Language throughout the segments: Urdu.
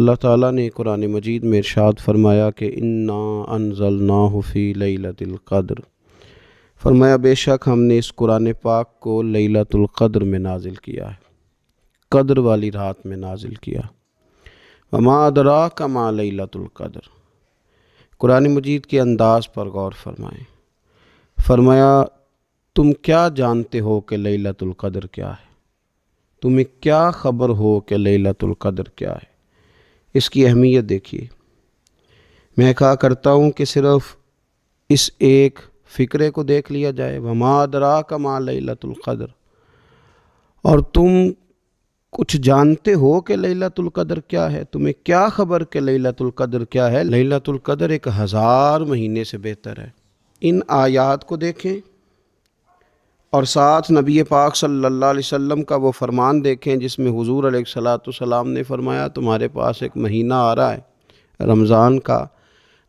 اللہ تعالیٰ نے قرآن مجید میں ارشاد فرمایا کہ انا انزلناہ فی لیلۃ القدر، فرمایا بے شک ہم نے اس قرآن پاک کو لیلۃ القدر میں نازل کیا ہے، قدر والی رات میں نازل کیا۔ وما ادراک ما لیلۃ القدر، قرآن مجید کے انداز پر غور فرمائیں۔ فرمایا تم کیا جانتے ہو کہ لیلۃ القدر کیا ہے؟ تمہیں کیا خبر ہو کہ لیلۃ القدر کیا ہے؟ اس کی اہمیت دیکھیے۔ میں کہا کرتا ہوں کہ صرف اس ایک فکرے کو دیکھ لیا جائے، وما ادراک ما لیلۃ القدر، اور تم کچھ جانتے ہو کہ لیلۃ القدر کیا ہے؟ تمہیں کیا خبر کہ لیلۃ القدر کیا ہے؟ لیلۃ القدر 1000 مہینے سے بہتر ہے۔ ان آیات کو دیکھیں اور ساتھ نبی پاک صلی اللہ علیہ وسلم کا وہ فرمان دیکھیں جس میں حضور علیہ الصلاۃ والسلام نے فرمایا تمہارے پاس ایک مہینہ آ رہا ہے رمضان کا،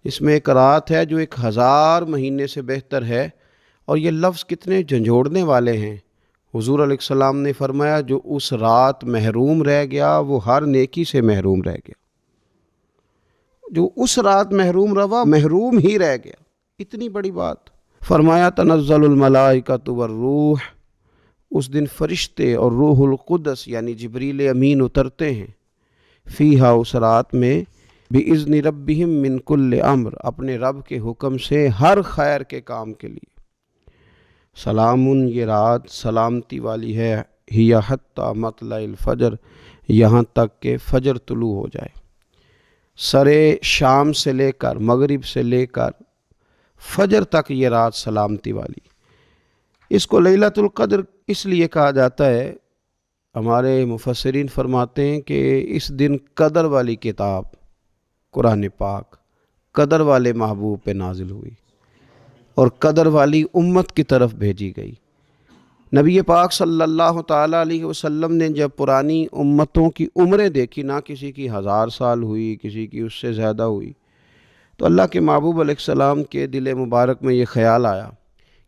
اس میں ایک رات ہے جو 1000 مہینے سے بہتر ہے۔ اور یہ لفظ کتنے جھنجھوڑنے والے ہیں۔ حضور علیہ السلام نے فرمایا جو اس رات محروم رہ گیا وہ ہر نیکی سے محروم رہ گیا۔ جو اس رات محروم رہا محروم ہی رہ گیا، اتنی بڑی بات۔ فرمایا تنزل الملائکۃ والروح، اس دن فرشتے اور روح القدس یعنی جبریل امین اترتے ہیں، فیہا اس رات میں، بِإِذْنِ رَبِّهِمْ مِنْ كُلِّ امر، اپنے رب کے حکم سے ہر خیر کے کام کے لیے۔ سلام، یہ رات سلامتی والی ہے، ہی حتی مطلع الفجر، یہاں تک کہ فجر طلوع ہو جائے۔ سرے شام سے لے کر مغرب سے لے کر فجر تک یہ رات سلامتی والی۔ اس کو لیلۃ القدر اس لیے کہا جاتا ہے، ہمارے مفسرین فرماتے ہیں کہ اس دن قدر والی کتاب قرآن پاک قدر والے محبوب پہ نازل ہوئی اور قدر والی امت کی طرف بھیجی گئی۔ نبی پاک صلی اللہ تعالیٰ علیہ وسلم نے جب پرانی امتوں کی عمریں دیکھی، نہ کسی کی 1000 سال ہوئی، کسی کی اس سے زیادہ ہوئی، تو اللہ کے محبوب علیہ السلام کے دل مبارک میں یہ خیال آیا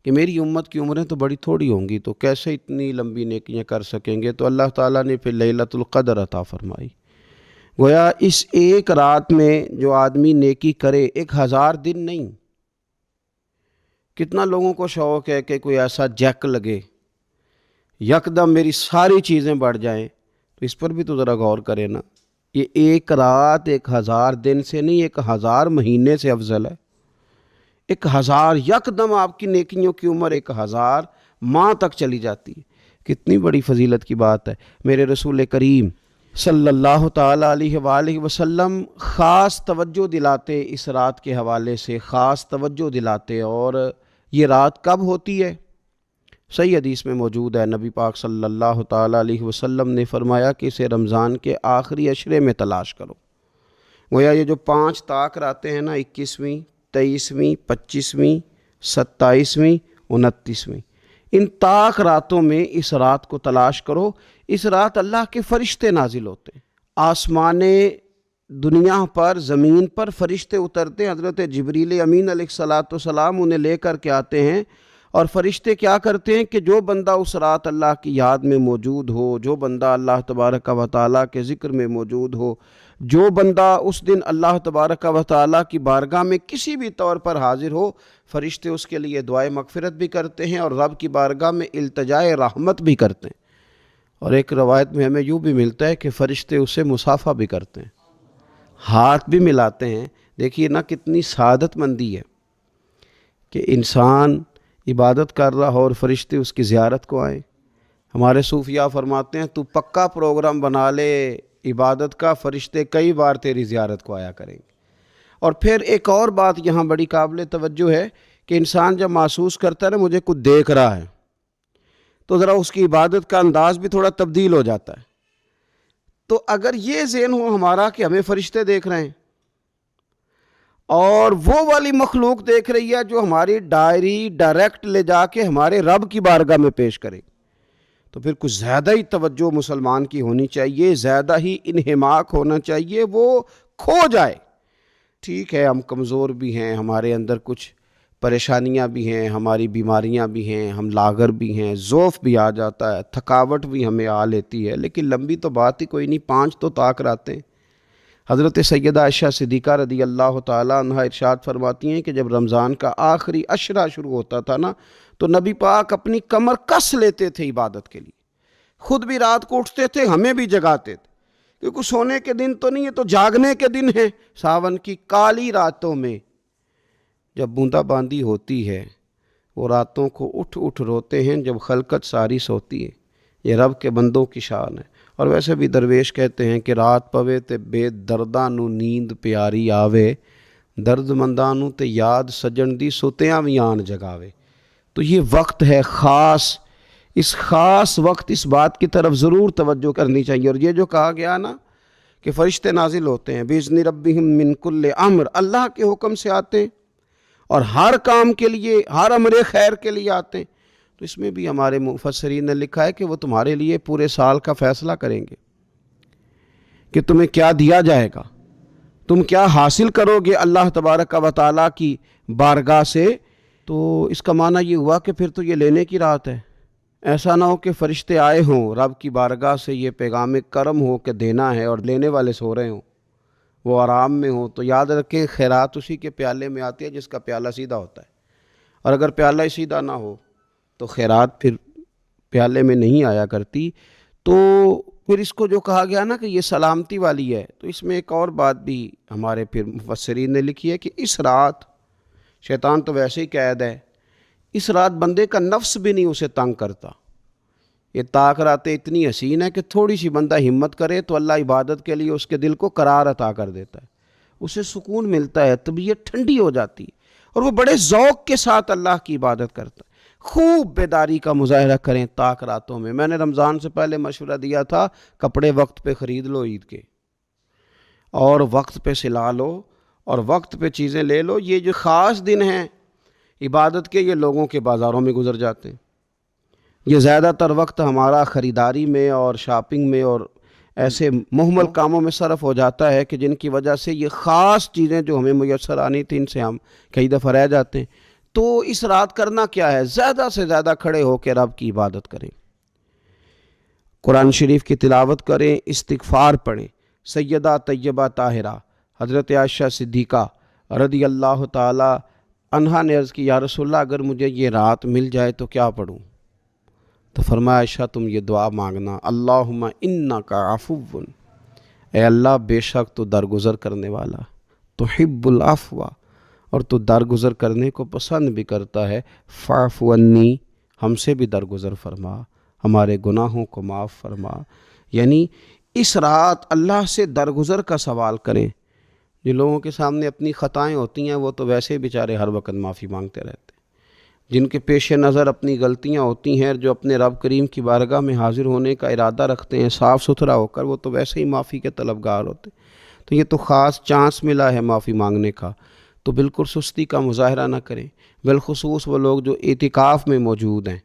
کہ میری امت کی عمریں تو بڑی تھوڑی ہوں گی، تو کیسے اتنی لمبی نیکیاں کر سکیں گے؟ تو اللہ تعالیٰ نے پھر لیلۃ القدر عطا فرمائی۔ گویا اس ایک رات میں جو آدمی نیکی کرے، 1000 دن نہیں۔ کتنا لوگوں کو شوق ہے کہ کوئی ایسا جیک لگے، یکدم میری ساری چیزیں بڑھ جائیں، تو اس پر بھی تو ذرا غور کرے نا۔ یہ ایک رات 1000 دن سے نہیں، 1000 مہینے سے افضل ہے۔ 1000 یکدم آپ کی نیکیوں کی عمر 1000 ماہ تک چلی جاتی ہے۔ کتنی بڑی فضیلت کی بات ہے۔ میرے رسول کریم صلی اللہ تعالیٰ علیہ وآلہ وسلم خاص توجہ دلاتے، اس رات کے حوالے سے خاص توجہ دلاتے۔ اور یہ رات کب ہوتی ہے؟ صحیح حدیث میں موجود ہے، نبی پاک صلی اللہ تعالیٰ علیہ وسلم نے فرمایا کہ اسے رمضان کے آخری عشرے میں تلاش کرو۔ گویا یہ جو 5 طاق راتیں ہیں نا، 21ویں، 23ویں، 25ویں، 27ویں، 29ویں، ان طاق راتوں میں اس رات کو تلاش کرو۔ اس رات اللہ کے فرشتے نازل ہوتے ہیں، آسمان دنیا پر، زمین پر فرشتے اترتے ہیں۔ حضرت جبریل امین علیہ الصلاۃ والسلام انہیں لے کر کے آتے ہیں، اور فرشتے کیا کرتے ہیں کہ جو بندہ اس رات اللہ کی یاد میں موجود ہو، جو بندہ اللہ تبارک و تعالیٰ کے ذکر میں موجود ہو، جو بندہ اس دن اللہ تبارک و تعالیٰ کی بارگاہ میں کسی بھی طور پر حاضر ہو، فرشتے اس کے لیے دعائے مغفرت بھی کرتے ہیں اور رب کی بارگاہ میں التجائے رحمت بھی کرتے ہیں۔ اور ایک روایت میں ہمیں یوں بھی ملتا ہے کہ فرشتے اسے مصافحہ بھی کرتے ہیں، ہاتھ بھی ملاتے ہیں۔ دیکھیے نا کتنی سعادت مندی ہے کہ انسان عبادت کر رہا ہو اور فرشتے اس کی زیارت کو آئیں۔ ہمارے صوفیاء فرماتے ہیں تو پکا پروگرام بنا لے عبادت کا، فرشتے کئی بار تیری زیارت کو آیا کریں گے۔ اور پھر ایک اور بات یہاں بڑی قابل توجہ ہے کہ انسان جب محسوس کرتا ہے نا مجھے کچھ دیکھ رہا ہے، تو ذرا اس کی عبادت کا انداز بھی تھوڑا تبدیل ہو جاتا ہے۔ تو اگر یہ ذہن ہو ہمارا کہ ہمیں فرشتے دیکھ رہے ہیں اور وہ والی مخلوق دیکھ رہی ہے جو ہماری ڈائری ڈائریکٹ لے جا کے ہمارے رب کی بارگاہ میں پیش کرے، تو پھر کچھ زیادہ ہی توجہ مسلمان کی ہونی چاہیے، زیادہ ہی انہماک ہونا چاہیے، وہ کھو جائے۔ ٹھیک ہے ہم کمزور بھی ہیں، ہمارے اندر کچھ پریشانیاں بھی ہیں، ہماری بیماریاں بھی ہیں، ہم لاغر بھی ہیں، ضعف بھی آ جاتا ہے، تھکاوٹ بھی ہمیں آ لیتی ہے، لیکن لمبی تو بات ہی کوئی نہیں، 5 تو طاق راتیں۔ حضرت سیدہ عائشہ صدیقہ رضی اللہ تعالیٰ عنہ ارشاد فرماتی ہیں کہ جب رمضان کا آخری عشرہ شروع ہوتا تھا نا تو نبی پاک اپنی کمر کس لیتے تھے عبادت کے لیے، خود بھی رات کو اٹھتے تھے، ہمیں بھی جگاتے تھے، کیونکہ سونے کے دن تو نہیں، یہ تو جاگنے کے دن ہیں۔ ساون کی کالی راتوں میں جب بوندا باندی ہوتی ہے، وہ راتوں کو اٹھ اٹھ روتے ہیں جب خلقت ساری سوتی ہے۔ یہ رب کے بندوں کی شان ہے۔ اور ویسے بھی درویش کہتے ہیں کہ رات پوے تے بے درداں نو نیند پیاری آوے، درد منداں نو تے یاد سجن دی ستیاں وی آن جگاوے۔ تو یہ وقت ہے خاص، اس خاص وقت اس بات کی طرف ضرور توجہ کرنی چاہیے۔ اور یہ جو کہا گیا نا کہ فرشتے نازل ہوتے ہیں بِإِذْنِ رَبِّهِمْ مِنْ كُلِّ امر، اللہ کے حکم سے آتے ہیں اور ہر کام کے لیے، ہر امر خیر کے لیے آتے ہیں۔ تو اس میں بھی ہمارے مفسرین نے لکھا ہے کہ وہ تمہارے لیے پورے سال کا فیصلہ کریں گے کہ تمہیں کیا دیا جائے گا، تم کیا حاصل کرو گے اللہ تبارک و تعالیٰ کی بارگاہ سے۔ تو اس کا معنی یہ ہوا کہ پھر تو یہ لینے کی رات ہے۔ ایسا نہ ہو کہ فرشتے آئے ہوں رب کی بارگاہ سے یہ پیغام کرم ہو کہ دینا ہے اور لینے والے سو رہے ہوں، وہ آرام میں ہوں۔ تو یاد رکھیں خیرات اسی کے پیالے میں آتی ہے جس کا پیالہ سیدھا ہوتا ہے، اور اگر پیالہ ہی سیدھا نہ ہو تو خیرات پھر پیالے میں نہیں آیا کرتی۔ تو پھر اس کو جو کہا گیا نا کہ یہ سلامتی والی ہے، تو اس میں ایک اور بات بھی ہمارے پھر مفسرین نے لکھی ہے کہ اس رات، شیطان تو ویسے ہی قید ہے، اس رات بندے کا نفس بھی نہیں اسے تنگ کرتا۔ یہ طاق راتیں اتنی حسین ہے کہ تھوڑی سی بندہ ہمت کرے تو اللہ عبادت کے لیے اس کے دل کو قرار عطا کر دیتا ہے، اسے سکون ملتا ہے، طبیعت ٹھنڈی ہو جاتی ہے اور وہ بڑے ذوق کے ساتھ اللہ کی عبادت کرتا ہے۔ خوب بیداری کا مظاہرہ کریں طاق راتوں میں۔ میں نے رمضان سے پہلے مشورہ دیا تھا کپڑے وقت پہ خرید لو عید کے، اور وقت پہ سلا لو اور وقت پہ چیزیں لے لو۔ یہ جو خاص دن ہیں عبادت کے، یہ لوگوں کے بازاروں میں گزر جاتے ہیں۔ یہ زیادہ تر وقت ہمارا خریداری میں اور شاپنگ میں اور ایسے مہمل کاموں میں صرف ہو جاتا ہے کہ جن کی وجہ سے یہ خاص چیزیں جو ہمیں میسر آنی تھیں ان سے ہم کئی دفعہ رہ جاتے ہیں۔ تو اس رات کرنا کیا ہے؟ زیادہ سے زیادہ کھڑے ہو کے رب کی عبادت کریں، قرآن شریف کی تلاوت کریں، استغفار پڑھیں۔ سیدہ طیبہ طاہرہ حضرت عائشہ صدیقہ رضی اللہ تعالی عنہا نے عرض کی یا رسول اللہ اگر مجھے یہ رات مل جائے تو کیا پڑھوں؟ تو فرمایا عائشہ تم یہ دعا مانگنا، اللہم انکا عفو، اے اللہ بے شک تو درگزر کرنے والا، تحب العفو، اور تو درگزر کرنے کو پسند بھی کرتا ہے، فاعف عنی، ہم سے بھی درگزر فرما، ہمارے گناہوں کو معاف فرما۔ یعنی اس رات اللہ سے درگزر کا سوال کریں۔ جو لوگوں کے سامنے اپنی خطائیں ہوتی ہیں وہ تو ویسے بیچارے ہر وقت معافی مانگتے رہتے ہیں، جن کے پیش نظر اپنی غلطیاں ہوتی ہیں، جو اپنے رب کریم کی بارگاہ میں حاضر ہونے کا ارادہ رکھتے ہیں صاف ستھرا ہو کر، وہ تو ویسے ہی معافی کے طلبگار ہوتے ہیں۔ تو یہ تو خاص چانس ملا ہے معافی مانگنے کا، تو بالکل سستی کا مظاہرہ نہ کریں، بالخصوص وہ لوگ جو اعتکاف میں موجود ہیں۔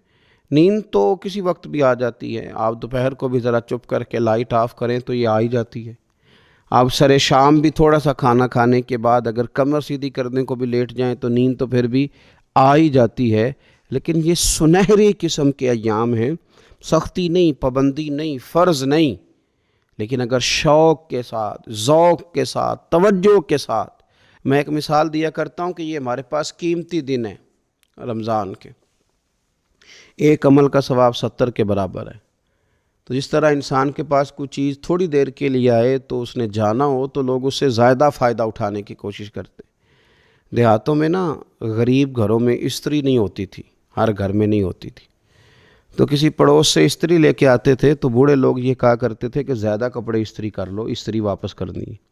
نیند تو کسی وقت بھی آ جاتی ہے، آپ دوپہر کو بھی ذرا چپ کر کے لائٹ آف کریں تو یہ آ ہی جاتی ہے۔ آپ سر شام بھی تھوڑا سا کھانا کھانے کے بعد اگر کمر سیدھی کرنے کو بھی لیٹ جائیں تو نیند تو پھر بھی آ ہی جاتی ہے۔ لیکن یہ سنہری قسم کے ایام ہیں، سختی نہیں، پابندی نہیں، فرض نہیں، لیکن اگر شوق کے ساتھ، ذوق کے ساتھ، توجہ کے ساتھ، میں ایک مثال دیا کرتا ہوں کہ یہ ہمارے پاس قیمتی دن ہے رمضان کے، ایک عمل کا ثواب 70 کے برابر ہے۔ تو جس طرح انسان کے پاس کوئی چیز تھوڑی دیر کے لیے آئے تو اس نے جانا ہو تو لوگ اس سے زیادہ فائدہ اٹھانے کی کوشش کرتے۔ دیہاتوں میں نا غریب گھروں میں استری نہیں ہوتی تھی، ہر گھر میں نہیں ہوتی تھی، تو کسی پڑوس سے استری لے کے آتے تھے تو بوڑھے لوگ یہ کہا کرتے تھے کہ زیادہ کپڑے استری کر لو، استری واپس کرنی ہے۔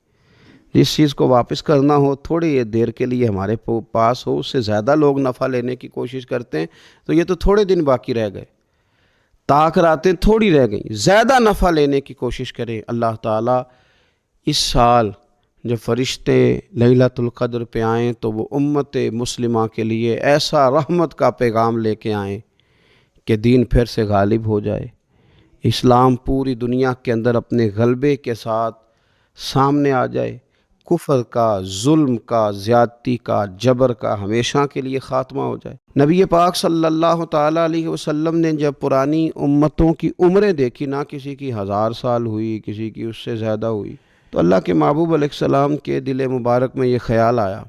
جس چیز کو واپس کرنا ہو تھوڑی دیر کے لیے ہمارے پاس ہو، اس سے زیادہ لوگ نفع لینے کی کوشش کرتے ہیں۔ تو یہ تو تھوڑے دن باقی رہ گئے، طاق راتیں تھوڑی رہ گئیں، زیادہ نفع لینے کی کوشش کریں۔ اللہ تعالیٰ اس سال جب فرشتے لیلۃ القدر پہ آئیں تو وہ امت مسلمہ کے لیے ایسا رحمت کا پیغام لے کے آئیں کہ دین پھر سے غالب ہو جائے، اسلام پوری دنیا کے اندر اپنے غلبے کے ساتھ سامنے آ جائے، کفر کا، ظلم کا، زیادتی کا، جبر کا ہمیشہ کے لیے خاتمہ ہو جائے۔ نبی پاک صلی اللہ تعالیٰ علیہ وسلم نے جب پرانی امتوں کی عمریں دیکھی، نہ کسی کی 1000 سال ہوئی، کسی کی اس سے زیادہ ہوئی، تو اللہ کے محبوب علیہ السلام کے دل مبارک میں یہ خیال آیا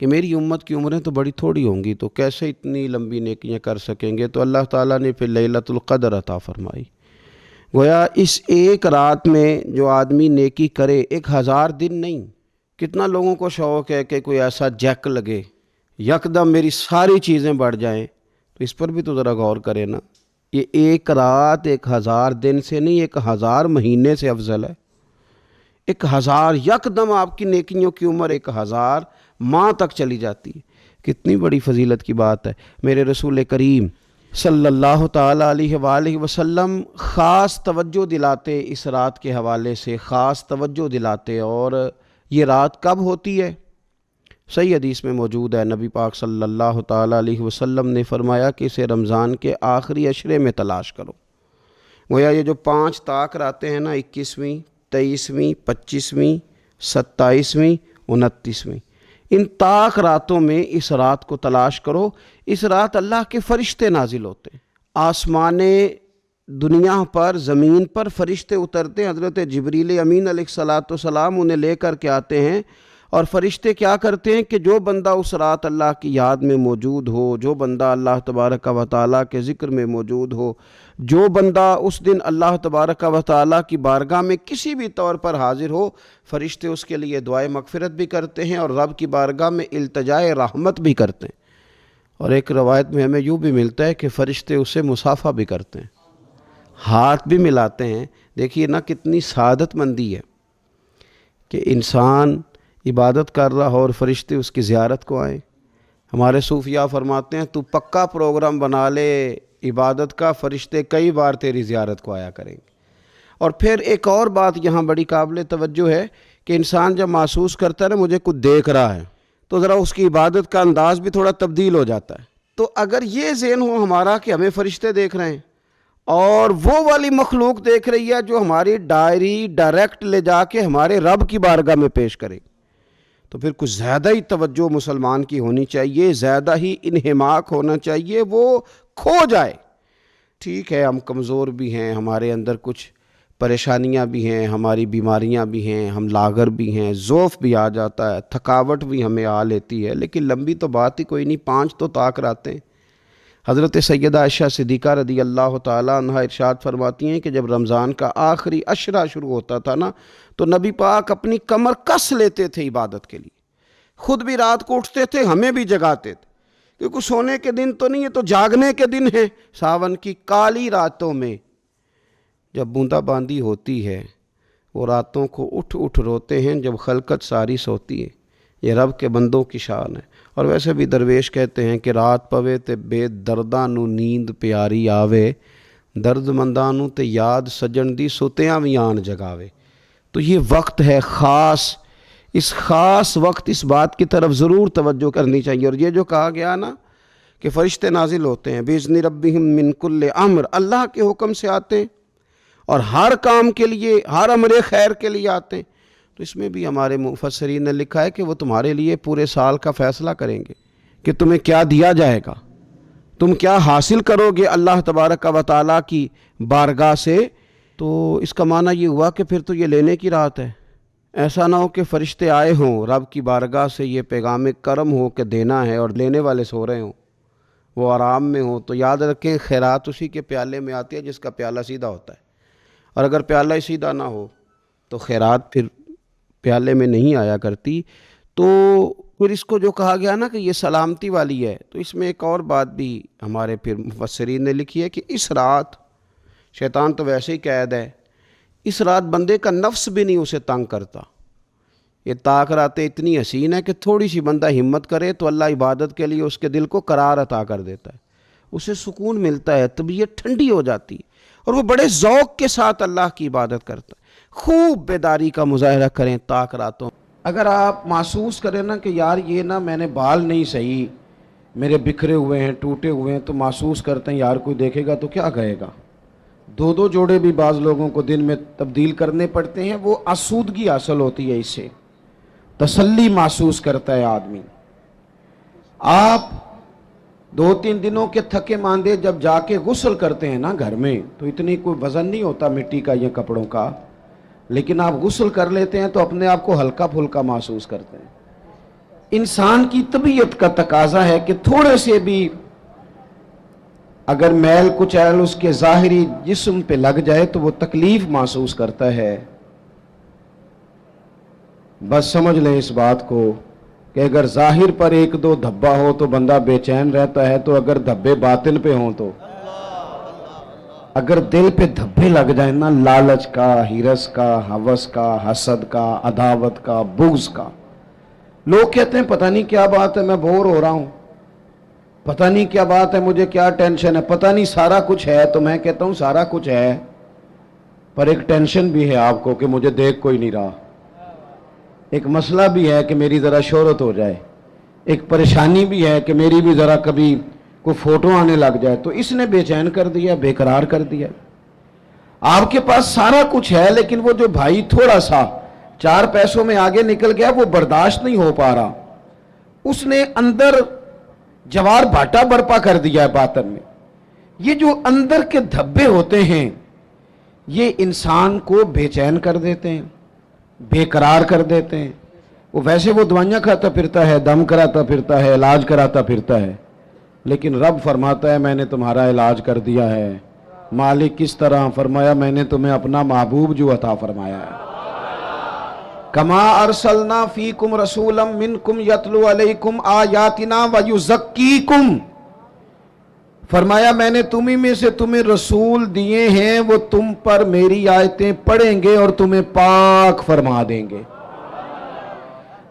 کہ میری امت کی عمریں تو بڑی تھوڑی ہوں گی، تو کیسے اتنی لمبی نیکیاں کر سکیں گے؟ تو اللہ تعالیٰ نے پھر لیلۃ القدر عطا فرمائی۔ گویا اس ایک رات میں جو آدمی نیکی کرے، 1000 دن نہیں۔ کتنا لوگوں کو شوق ہے کہ کوئی ایسا جیک لگے، یکدم میری ساری چیزیں بڑھ جائیں، تو اس پر بھی تو ذرا غور کرے نا۔ یہ ایک رات 1000 دن سے نہیں، 1000 مہینے سے افضل ہے۔ 1000 یکدم آپ کی نیکیوں کی عمر 1000 ماہ تک چلی جاتی ہے۔ کتنی بڑی فضیلت کی بات ہے۔ میرے رسول کریم صلی اللہ تعالیٰ علیہ وآلہ وسلم خاص توجہ دلاتے، اس رات کے حوالے سے خاص توجہ دلاتے۔ اور یہ رات کب ہوتی ہے؟ صحیح حدیث میں موجود ہے، نبی پاک صلی اللہ تعالیٰ علیہ وسلم نے فرمایا کہ اسے رمضان کے آخری عشرے میں تلاش کرو۔ گویا یہ جو 5 طاق راتیں ہیں نا، 21ویں، 23ویں، 25ویں، 27ویں، 29ویں، ان طاق راتوں میں اس رات کو تلاش کرو۔ اس رات اللہ کے فرشتے نازل ہوتے ہیں، آسمان دنیا پر، زمین پر فرشتے اترتے ہیں۔ حضرت جبریل امین علیہ السلام انہیں لے کر کے آتے ہیں، اور فرشتے کیا کرتے ہیں کہ جو بندہ اس رات اللہ کی یاد میں موجود ہو، جو بندہ اللہ تبارک و تعالیٰ کے ذکر میں موجود ہو، جو بندہ اس دن اللہ تبارک و تعالیٰ کی بارگاہ میں کسی بھی طور پر حاضر ہو، فرشتے اس کے لیے دعائے مغفرت بھی کرتے ہیں اور رب کی بارگاہ میں التجائے رحمت بھی کرتے ہیں۔ اور ایک روایت میں ہمیں یوں بھی ملتا ہے کہ فرشتے اسے مصافحہ بھی کرتے ہیں، ہاتھ بھی ملاتے ہیں۔ دیکھیے نا کتنی سعادت مندی ہے کہ انسان عبادت کر رہا ہو اور فرشتے اس کی زیارت کو آئیں۔ ہمارے صوفیاء فرماتے ہیں تو پکا پروگرام بنا لے عبادت کا، فرشتے کئی بار تیری زیارت کو آیا کریں گے۔ اور پھر ایک اور بات یہاں بڑی قابل توجہ ہے کہ انسان جب محسوس کرتا ہے نا مجھے کچھ دیکھ رہا ہے، تو ذرا اس کی عبادت کا انداز بھی تھوڑا تبدیل ہو جاتا ہے۔ تو اگر یہ ذہن ہو ہمارا کہ ہمیں فرشتے دیکھ رہے ہیں اور وہ والی مخلوق دیکھ رہی ہے جو ہماری ڈائری ڈائریکٹ لے جا کے ہمارے رب کی بارگاہ میں پیش کرے، تو پھر کچھ زیادہ ہی توجہ مسلمان کی ہونی چاہیے، زیادہ ہی انہماک ہونا چاہیے، وہ کھو جائے۔ ٹھیک ہے ہم کمزور بھی ہیں، ہمارے اندر کچھ پریشانیاں بھی ہیں، ہماری بیماریاں بھی ہیں، ہم لاغر بھی ہیں، ضعف بھی آ جاتا ہے، تھکاوٹ بھی ہمیں آ لیتی ہے، لیکن لمبی تو بات ہی کوئی نہیں، 5 تو طاق راتیں۔ حضرت سیدہ عائشہ صدیقہ رضی اللہ تعالیٰ عنہ ارشاد فرماتی ہیں کہ جب رمضان کا آخری عشرہ شروع ہوتا تھا نا، تو نبی پاک اپنی کمر کس لیتے تھے عبادت کے لیے، خود بھی رات کو اٹھتے تھے، ہمیں بھی جگاتے تھے، کیونکہ سونے کے دن تو نہیں ہے، تو جاگنے کے دن ہیں۔ ساون کی کالی راتوں میں جب بوندا باندی ہوتی ہے، وہ راتوں کو اٹھ اٹھ روتے ہیں جب خلقت ساری سوتی ہے۔ یہ رب کے بندوں کی شان ہے۔ اور ویسے بھی درویش کہتے ہیں کہ رات پوے تے بے درداں نو نیند پیاری آوے، درد منداں نو تے یاد سجن دی ستیاں وی آن جگاوے۔ تو یہ وقت ہے خاص، اس خاص وقت اس بات کی طرف ضرور توجہ کرنی چاہیے۔ اور یہ جو کہا گیا نا کہ فرشتے نازل ہوتے ہیں بِإِذْنِ رَبِّهِمْ مِنْ كُلِّ امر، اللہ کے حکم سے آتے ہیں اور ہر کام کے لیے، ہر امر خیر کے لیے آتے ہیں۔ تو اس میں بھی ہمارے مفسرین نے لکھا ہے کہ وہ تمہارے لیے پورے سال کا فیصلہ کریں گے کہ تمہیں کیا دیا جائے گا، تم کیا حاصل کرو گے اللہ تبارک و تعالیٰ کی بارگاہ سے۔ تو اس کا معنی یہ ہوا کہ پھر تو یہ لینے کی رات ہے۔ ایسا نہ ہو کہ فرشتے آئے ہوں رب کی بارگاہ سے یہ پیغام کرم ہو کہ دینا ہے اور لینے والے سو رہے ہوں، وہ آرام میں ہوں۔ تو یاد رکھیں خیرات اسی کے پیالے میں آتی ہے جس کا پیالہ سیدھا ہوتا ہے، اور اگر پیالہ ہی سیدھا نہ ہو تو خیرات پھر پیالے میں نہیں آیا کرتی۔ تو پھر اس کو جو کہا گیا نا کہ یہ سلامتی والی ہے، تو اس میں ایک اور بات بھی ہمارے پھر مفسرین نے لکھی ہے کہ اس رات شیطان تو ویسے ہی قید ہے، اس رات بندے کا نفس بھی نہیں اسے تنگ کرتا۔ یہ طاق راتیں اتنی حسین ہے کہ تھوڑی سی بندہ ہمت کرے تو اللہ عبادت کے لیے اس کے دل کو قرار عطا کر دیتا ہے، اسے سکون ملتا ہے، طبیعت ٹھنڈی ہو جاتی ہے، اور وہ بڑے ذوق کے ساتھ اللہ کی عبادت کرتا ہے۔ خوب بیداری کا مظاہرہ کریں طاق راتوں۔ اگر آپ محسوس کریں نا کہ یار یہ نا میں نے بال نہیں صحیح، میرے بکھرے ہوئے ہیں، ٹوٹے ہوئے ہیں، تو محسوس کرتے ہیں یار کوئی دیکھے گا تو کیا کہے گا۔ 2 جوڑے بھی بعض لوگوں کو دن میں تبدیل کرنے پڑتے ہیں، وہ آسودگی حاصل ہوتی ہے، اس سے تسلی محسوس کرتا ہے آدمی۔ آپ 2-3 دنوں کے تھکے ماندے جب جا کے غسل کرتے ہیں نا گھر میں، تو اتنی کوئی وزن نہیں ہوتا مٹی کا یا کپڑوں کا، لیکن آپ غسل کر لیتے ہیں تو اپنے آپ کو ہلکا پھلکا محسوس کرتے ہیں۔ انسان کی طبیعت کا تقاضا ہے کہ تھوڑے سے بھی اگر میل کچیل اس کے ظاہری جسم پہ لگ جائے تو وہ تکلیف محسوس کرتا ہے۔ بس سمجھ لیں اس بات کو کہ اگر ظاہر پر ایک دو دھبا ہو تو بندہ بے چین رہتا ہے، تو اگر دھبے باطن پہ ہوں تو اگر دل پہ دھبے لگ جائیں نا، لالچ کا، ہرس کا، ہوس کا، حسد کا، عداوت کا، بغض کا، لوگ کہتے ہیں پتہ نہیں کیا بات ہے، میں بور ہو رہا ہوں، پتہ نہیں کیا بات ہے، مجھے کیا ٹینشن ہے، پتہ نہیں سارا کچھ ہے۔ تو میں کہتا ہوں سارا کچھ ہے، پر ایک ٹینشن بھی ہے آپ کو کہ مجھے دیکھ کوئی نہیں رہا، ایک مسئلہ بھی ہے کہ میری ذرا شہرت ہو جائے، ایک پریشانی بھی ہے کہ میری بھی ذرا کبھی کوئی فوٹو آنے لگ جائے، تو اس نے بے چین کر دیا، بے قرار کر دیا۔ آپ کے پاس سارا کچھ ہے، لیکن وہ جو بھائی تھوڑا سا 4 پیسوں میں آگے نکل گیا، وہ برداشت نہیں ہو پا رہا، اس نے اندر جوار بھاٹا برپا کر دیا ہے باطن میں۔ یہ جو اندر کے دھبے ہوتے ہیں یہ انسان کو بے چین کر دیتے ہیں، بے قرار کر دیتے ہیں۔ وہ ویسے وہ دوائیاں کھاتا پھرتا ہے، دم کراتا پھرتا ہے، علاج کراتا پھرتا ہے، لیکن رب فرماتا ہے میں نے تمہارا علاج کر دیا ہے۔ مالک کس طرح؟ فرمایا میں نے تمہیں اپنا محبوب جو عطا فرمایا ہے۔ کما ارسلنا فیکم رسولا منکم یتلو علیکم آیاتنا ویزکیکم، فرمایا میں نے تمہیں میں سے تمہیں رسول دیے ہیں، وہ تم پر میری آیتیں پڑھیں گے اور تمہیں پاک فرما دیں گے۔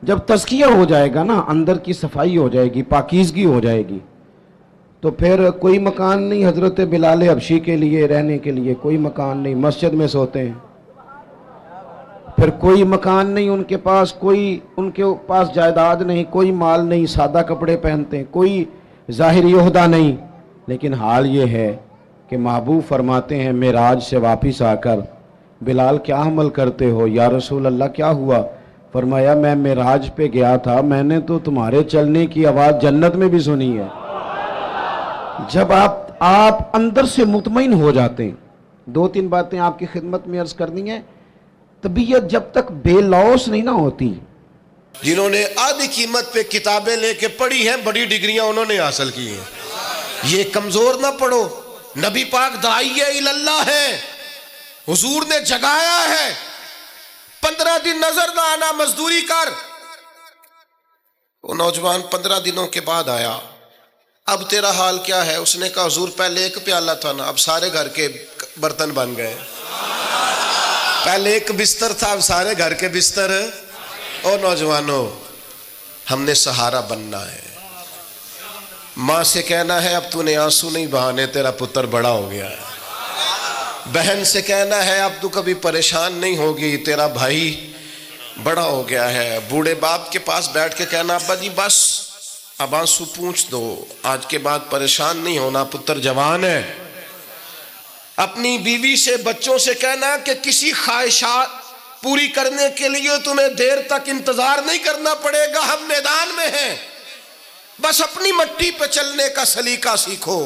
جب تزکیہ ہو جائے گا نا، اندر کی صفائی ہو جائے گی، پاکیزگی ہو جائے گی، تو پھر کوئی مکان نہیں حضرت بلال حبشی کے لیے رہنے کے لیے، کوئی مکان نہیں، مسجد میں سوتے ہیں۔ پھر کوئی مکان نہیں ان کے پاس، ان کے پاس جائیداد نہیں، کوئی مال نہیں، سادہ کپڑے پہنتے ہیں، کوئی ظاہری عہدہ نہیں، لیکن حال یہ ہے کہ محبوب فرماتے ہیں معراج سے واپس آ کر، بلال کیا عمل کرتے ہو؟ یا رسول اللہ کیا ہوا؟ فرمایا میں معراج پہ گیا تھا، میں نے تو تمہارے چلنے کی آواز جنت میں بھی سنی ہے۔ جب آپ اندر سے مطمئن ہو جاتے ہیں، 2-3 باتیں آپ کی خدمت میں عرض کرنی ہے۔ طبیعت جب تک بے لوث نہیں نہ ہوتی، جنہوں نے آدھی قیمت پہ کتابیں لے کے پڑھی ہیں، بڑی ڈگریاں انہوں نے حاصل کی ہیں، یہ کمزور نہ پڑھو۔ نبی پاک داعیہ اللہ ہے، حضور نے جگایا ہے، 15 دن نظر نہ آنا، مزدوری کر۔ وہ نوجوان 15 دنوں کے بعد آیا، اب تیرا حال کیا ہے؟ اس نے کہا حضور پہلے ایک پیالہ تھا نا، اب سارے گھر کے برتن بن گئے، پہلے ایک بستر تھا اب سارے گھر کے بستر۔ او نوجوانوں، ہم نے سہارا بننا ہے۔ ماں سے کہنا ہے اب تو نے آنسو نہیں بہانے، تیرا پتر بڑا ہو گیا ہے۔ بہن سے کہنا ہے اب تو کبھی پریشان نہیں ہوگی، تیرا بھائی بڑا ہو گیا ہے۔ بوڑھے باپ کے پاس بیٹھ کے کہنا ابا جی بس اب آنسو پوچھ دو، آج کے بعد پریشان نہیں ہونا، پتر جوان ہے۔ اپنی بیوی سے، بچوں سے کہنا کہ کسی خواہشات پوری کرنے کے لیے تمہیں دیر تک انتظار نہیں کرنا پڑے گا، ہم میدان میں ہیں، بس اپنی مٹی پہ چلنے کا سلیقہ سیکھو،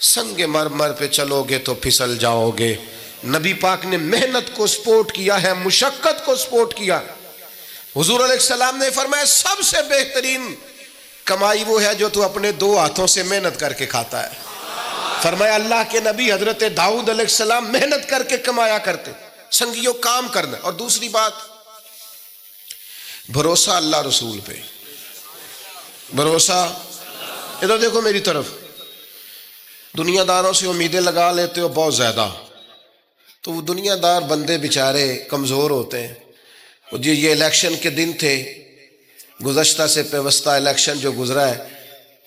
سنگ مرمر پہ چلو گے تو پھسل جاؤ گے۔ نبی پاک نے محنت کو سپورٹ کیا ہے، مشقت کو سپورٹ کیا۔ حضور علیہ السلام نے فرمایا سب سے بہترین کمائی وہ ہے جو تو اپنے 2 ہاتھوں سے محنت کر کے کھاتا ہے۔ فرمایا اللہ کے نبی حضرت داؤد علیہ السلام محنت کر کے کمایا کرتے۔ سنگیوں کام کرنا۔ اور دوسری بات، بھروسہ اللہ رسول پہ، بھروسہ۔ ادھر دیکھو میری طرف، دنیا داروں سے امیدیں لگا لیتے ہو بہت زیادہ، تو وہ دنیا دار بندے بیچارے کمزور ہوتے ہیں۔ جی یہ الیکشن کے دن تھے، گزشتہ سے پیوستہ الیکشن جو گزرا ہے،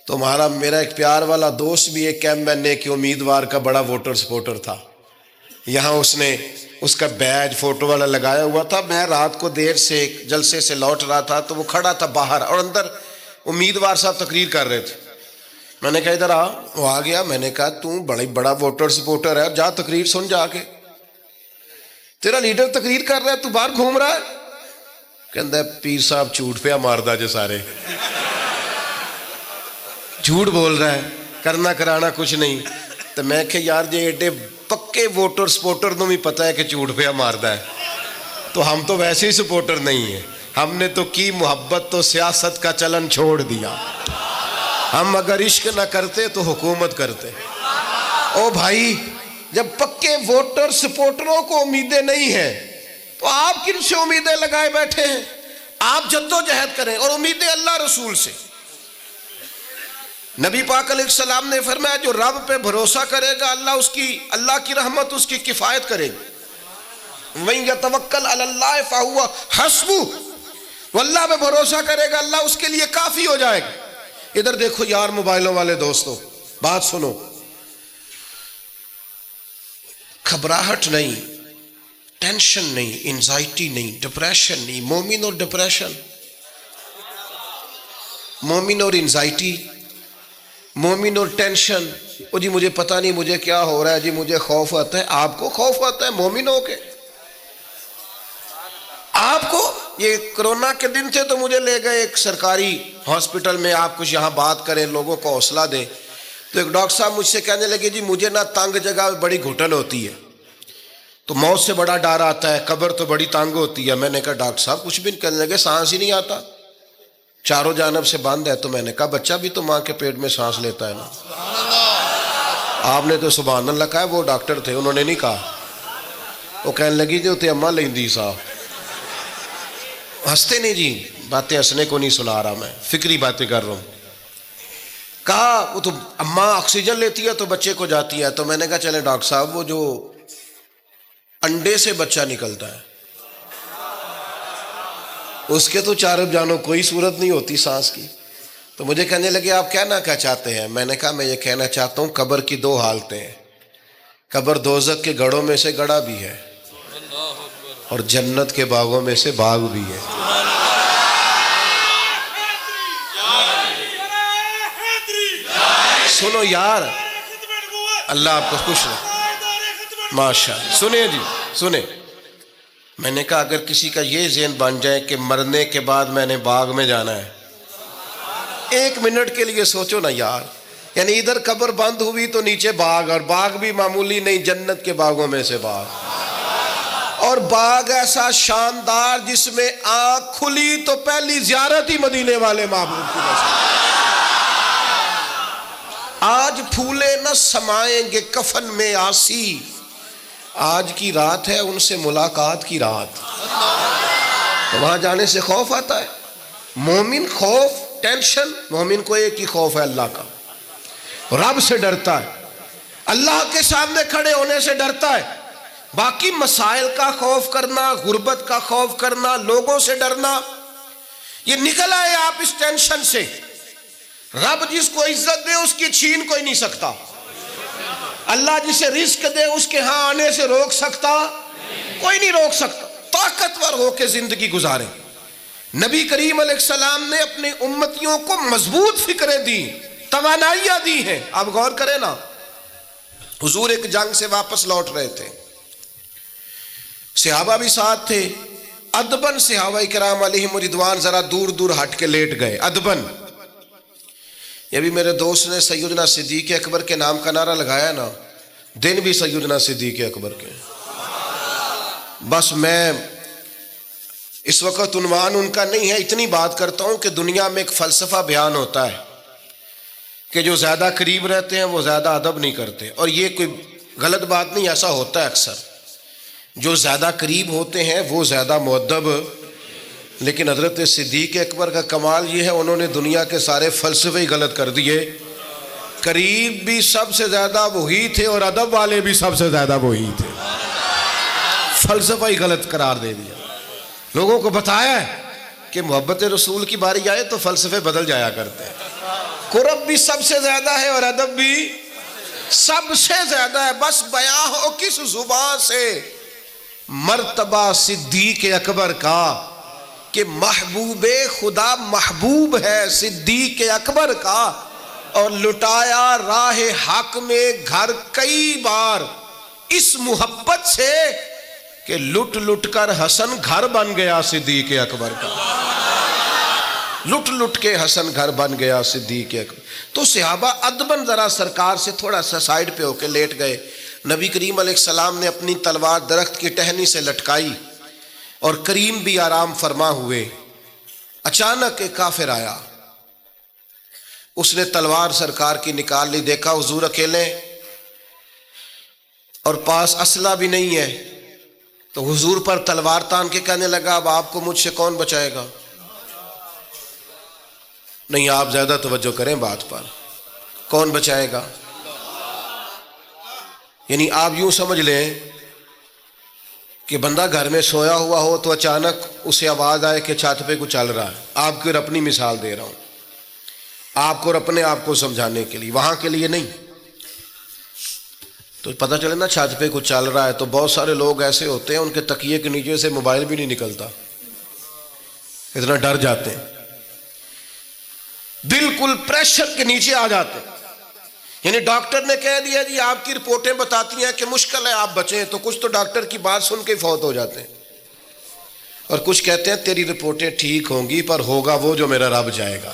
تو میرا ایک پیار والا دوست بھی ایک ایم این اے کے امیدوار کا بڑا ووٹر سپورٹر تھا۔ یہاں اس نے اس کا بیج فوٹو والا لگایا ہوا تھا۔ میں رات کو دیر سے جلسے سے لوٹ رہا تھا تو وہ کھڑا تھا باہر، اور اندر امیدوار صاحب تقریر کر رہے تھے۔ میں نے کہا ادھر آ، وہ آ گیا۔ میں نے کہا تو بڑا ووٹر سپورٹر ہے، جا تقریر سن جا کے، تیرا لیڈر تقریر کر رہا ہے تو باہر گھوم رہا ہے۔ کہندا ہے پیر صاحب جھوٹ پہ ماردا جو سارے جھوٹ بول رہا ہے، کرنا کرانا کچھ نہیں۔ تو میں کہ یار جی ایڈے پکے ووٹر سپورٹر نو بھی پتا ہے کہ جھوٹ پہ ماردا ہے، تو ہم تو ویسے ہی سپورٹر نہیں ہیں، ہم نے تو کی محبت تو سیاست کا چلن چھوڑ دیا. ہم اگر عشق نہ کرتے تو حکومت کرتے. او بھائی، جب پکے ووٹر سپورٹروں کو امیدیں نہیں ہیں تو آپ کن سے امیدیں لگائے بیٹھے ہیں؟ آپ جدوجہد کریں اور امیدیں اللہ رسول سے. نبی پاک علیہ السلام نے فرمایا جو رب پہ بھروسہ کرے گا اللہ کی رحمت اس کی کفایت کرے گی. وَإِن يَتَوَكَّلْ عَلَى اللَّهِ فَهُوَ حَسْبُهُ، وہ اللہ پہ بھروسہ کرے گا اللہ اس کے لیے کافی ہو جائے گا. ادھر دیکھو یار موبائلوں والے دوستو، بات سنو. گھبراہٹ نہیں، ٹینشن نہیں، انزائٹی نہیں، ڈپریشن نہیں. مومن اور ڈپریشن، مومن اور انزائٹی، مومن اور ٹینشن. او جی مجھے پتہ نہیں مجھے کیا ہو رہا ہے، جی مجھے خوف آتا ہے. آپ کو خوف آتا ہے مومن ہو کے؟ آپ کو یہ کرونا کے دن تھے تو مجھے لے گئے ایک سرکاری ہاسپٹل میں، آپ کچھ یہاں بات کریں، لوگوں کو حوصلہ دیں. تو ایک ڈاکٹر صاحب مجھ سے کہنے لگے جی مجھے نہ تنگ جگہ بڑی گھٹن ہوتی ہے، تو موت سے بڑا ڈر آتا ہے، قبر تو بڑی تنگ ہوتی ہے. میں نے کہا ڈاکٹر صاحب کچھ بھی نہیں. کہنے لگے سانس ہی نہیں آتا، چاروں جانب سے بند ہے. تو میں نے کہا بچہ بھی تو ماں کے پیٹ میں سانس لیتا ہے نا. آپ نے تو سبحان اللہ کہا. وہ ڈاکٹر تھے، انہوں نے نہیں کہا. وہ کہنے لگی جو تے اماں لیندی صاحب. ہنستے نہیں جی، باتیں ہنسنے کو نہیں سنا رہا، میں فکری باتیں کر رہا ہوں. کہا وہ تو اماں آکسیجن لیتی ہے تو بچے کو جاتی ہے. تو میں نے کہا چلیں ڈاکٹر صاحب وہ جو انڈے سے بچہ نکلتا ہے اس کے تو چاروں جانوں کوئی صورت نہیں ہوتی سانس کی. تو مجھے کہنے لگے آپ کہنا کیا چاہتے ہیں؟ میں نے کہا میں یہ کہنا چاہتا ہوں قبر کی دو حالتیں ہیں. قبر دوزخ کے گڑھوں میں سے گڑھا بھی ہے اور جنت کے باغوں میں سے باغ بھی ہے. سنو یار، اللہ آپ کو خوش رکھے. ماشاء اللہ. سنیں جی سنیں. میں نے کہا اگر کسی کا یہ ذہن بن جائے کہ مرنے کے بعد میں نے باغ میں جانا ہے، ایک منٹ کے لیے سوچو نا یار. یعنی ادھر قبر بند ہوئی تو نیچے باغ، اور باغ بھی معمولی نہیں، جنت کے باغوں میں سے باغ. اور باغ ایسا شاندار جس میں آنکھ کھلی تو پہلی زیارت ہی مدینے والے محبوب کی نصیب. آج پھولے نہ سمائیں گے کفن میں آسی، آج کی رات ہے ان سے ملاقات کی رات. تو وہاں جانے سے خوف آتا ہے. مومن خوف ٹینشن، مومن کو ایک ہی خوف ہے اللہ کا، رب سے ڈرتا ہے، اللہ کے سامنے کھڑے ہونے سے ڈرتا ہے. باقی مسائل کا خوف کرنا، غربت کا خوف کرنا، لوگوں سے ڈرنا، یہ نکل آئے آپ اس ٹینشن سے. رب جس کو عزت دے اس کی چھین کوئی نہیں سکتا. اللہ جسے رزق دے اس کے ہاں آنے سے روک سکتا کوئی نہیں روک سکتا. طاقتور ہو کے زندگی گزاریں. نبی کریم علیہ السلام نے اپنی امتیوں کو مضبوط فکریں دی، توانائیاں دی ہیں. آپ غور کریں نا، حضور ایک جنگ سے واپس لوٹ رہے تھے، صحابہ بھی ساتھ تھے. ادبن صحابہ کرام علیہم رضوان ذرا دور دور ہٹ کے لیٹ گئے. ادبن. یہ بھی میرے دوست نے سیدنا صدیق اکبر کے نام کا نعرہ لگایا نا، دن بھی سیدنا صدیق اکبر کے. بس میں اس وقت عنوان ان کا نہیں ہے، اتنی بات کرتا ہوں کہ دنیا میں ایک فلسفہ بیان ہوتا ہے کہ جو زیادہ قریب رہتے ہیں وہ زیادہ ادب نہیں کرتے. اور یہ کوئی غلط بات نہیں، ایسا ہوتا ہے اکثر. جو زیادہ قریب ہوتے ہیں وہ زیادہ مؤدب. لیکن حضرت صدیق اکبر کا کمال یہ ہے انہوں نے دنیا کے سارے فلسفے ہی غلط کر دیے. قریب بھی سب سے زیادہ وہی تھے اور ادب والے بھی سب سے زیادہ وہی تھے. فلسفہ ہی غلط قرار دے دیا. لوگوں کو بتایا ہے کہ محبت رسول کی باری آئے تو فلسفے بدل جایا کرتے ہیں. قرب بھی سب سے زیادہ ہے اور ادب بھی سب سے زیادہ ہے. بس بیان ہو کس زبان سے مرتبہ صدیق اکبر کا کہ محبوب خدا محبوب ہے صدیق اکبر کا. اور لٹایا راہ حق میں گھر کئی بار اس محبت سے کہ لٹ لٹ کر حسن گھر بن گیا صدیق اکبر کا. لٹ لٹ کے حسن گھر بن گیا صدیق اکبر. تو صحابہ ادبن ذرا سرکار سے تھوڑا سا سائیڈ پہ ہو کے لیٹ گئے. نبی کریم علیہ السلام نے اپنی تلوار درخت کی ٹہنی سے لٹکائی. اور کریم بھی آرام فرما ہوئے، اچانک ایک کافر آیا، اس نے تلوار سرکار کی نکال لی، دیکھا حضور اکیلے اور پاس اسلحہ بھی نہیں ہے، تو حضور پر تلوار تان کے کہنے لگا اب آپ کو مجھ سے کون بچائے گا؟ نہیں، آپ زیادہ توجہ کریں بات پر، کون بچائے گا؟ یعنی آپ یوں سمجھ لیں کہ بندہ گھر میں سویا ہوا ہو تو اچانک اسے آواز آئے کہ چھت پہ کچھ چل رہا ہے، آپ کو اپنی مثال دے رہا ہوں، آپ کو اور اپنے آپ کو سمجھانے کے لیے، وہاں کے لیے نہیں۔ تو پتہ چلے نا چھت پہ کچھ چل رہا ہے تو بہت سارے لوگ ایسے ہوتے ہیں ان کے تکیے کے نیچے سے موبائل بھی نہیں نکلتا، اتنا ڈر جاتے ہیں، بالکل پریشر کے نیچے آ جاتے ہیں۔ یعنی ڈاکٹر نے کہہ دیا جی آپ کی رپورٹیں بتاتی ہیں کہ مشکل ہے آپ بچیں، تو کچھ تو ڈاکٹر کی بات سن کے فوت ہو جاتے ہیں، اور کچھ کہتے ہیں تیری رپورٹیں ٹھیک ہوں گی پر ہوگا وہ جو میرا رب جائے گا۔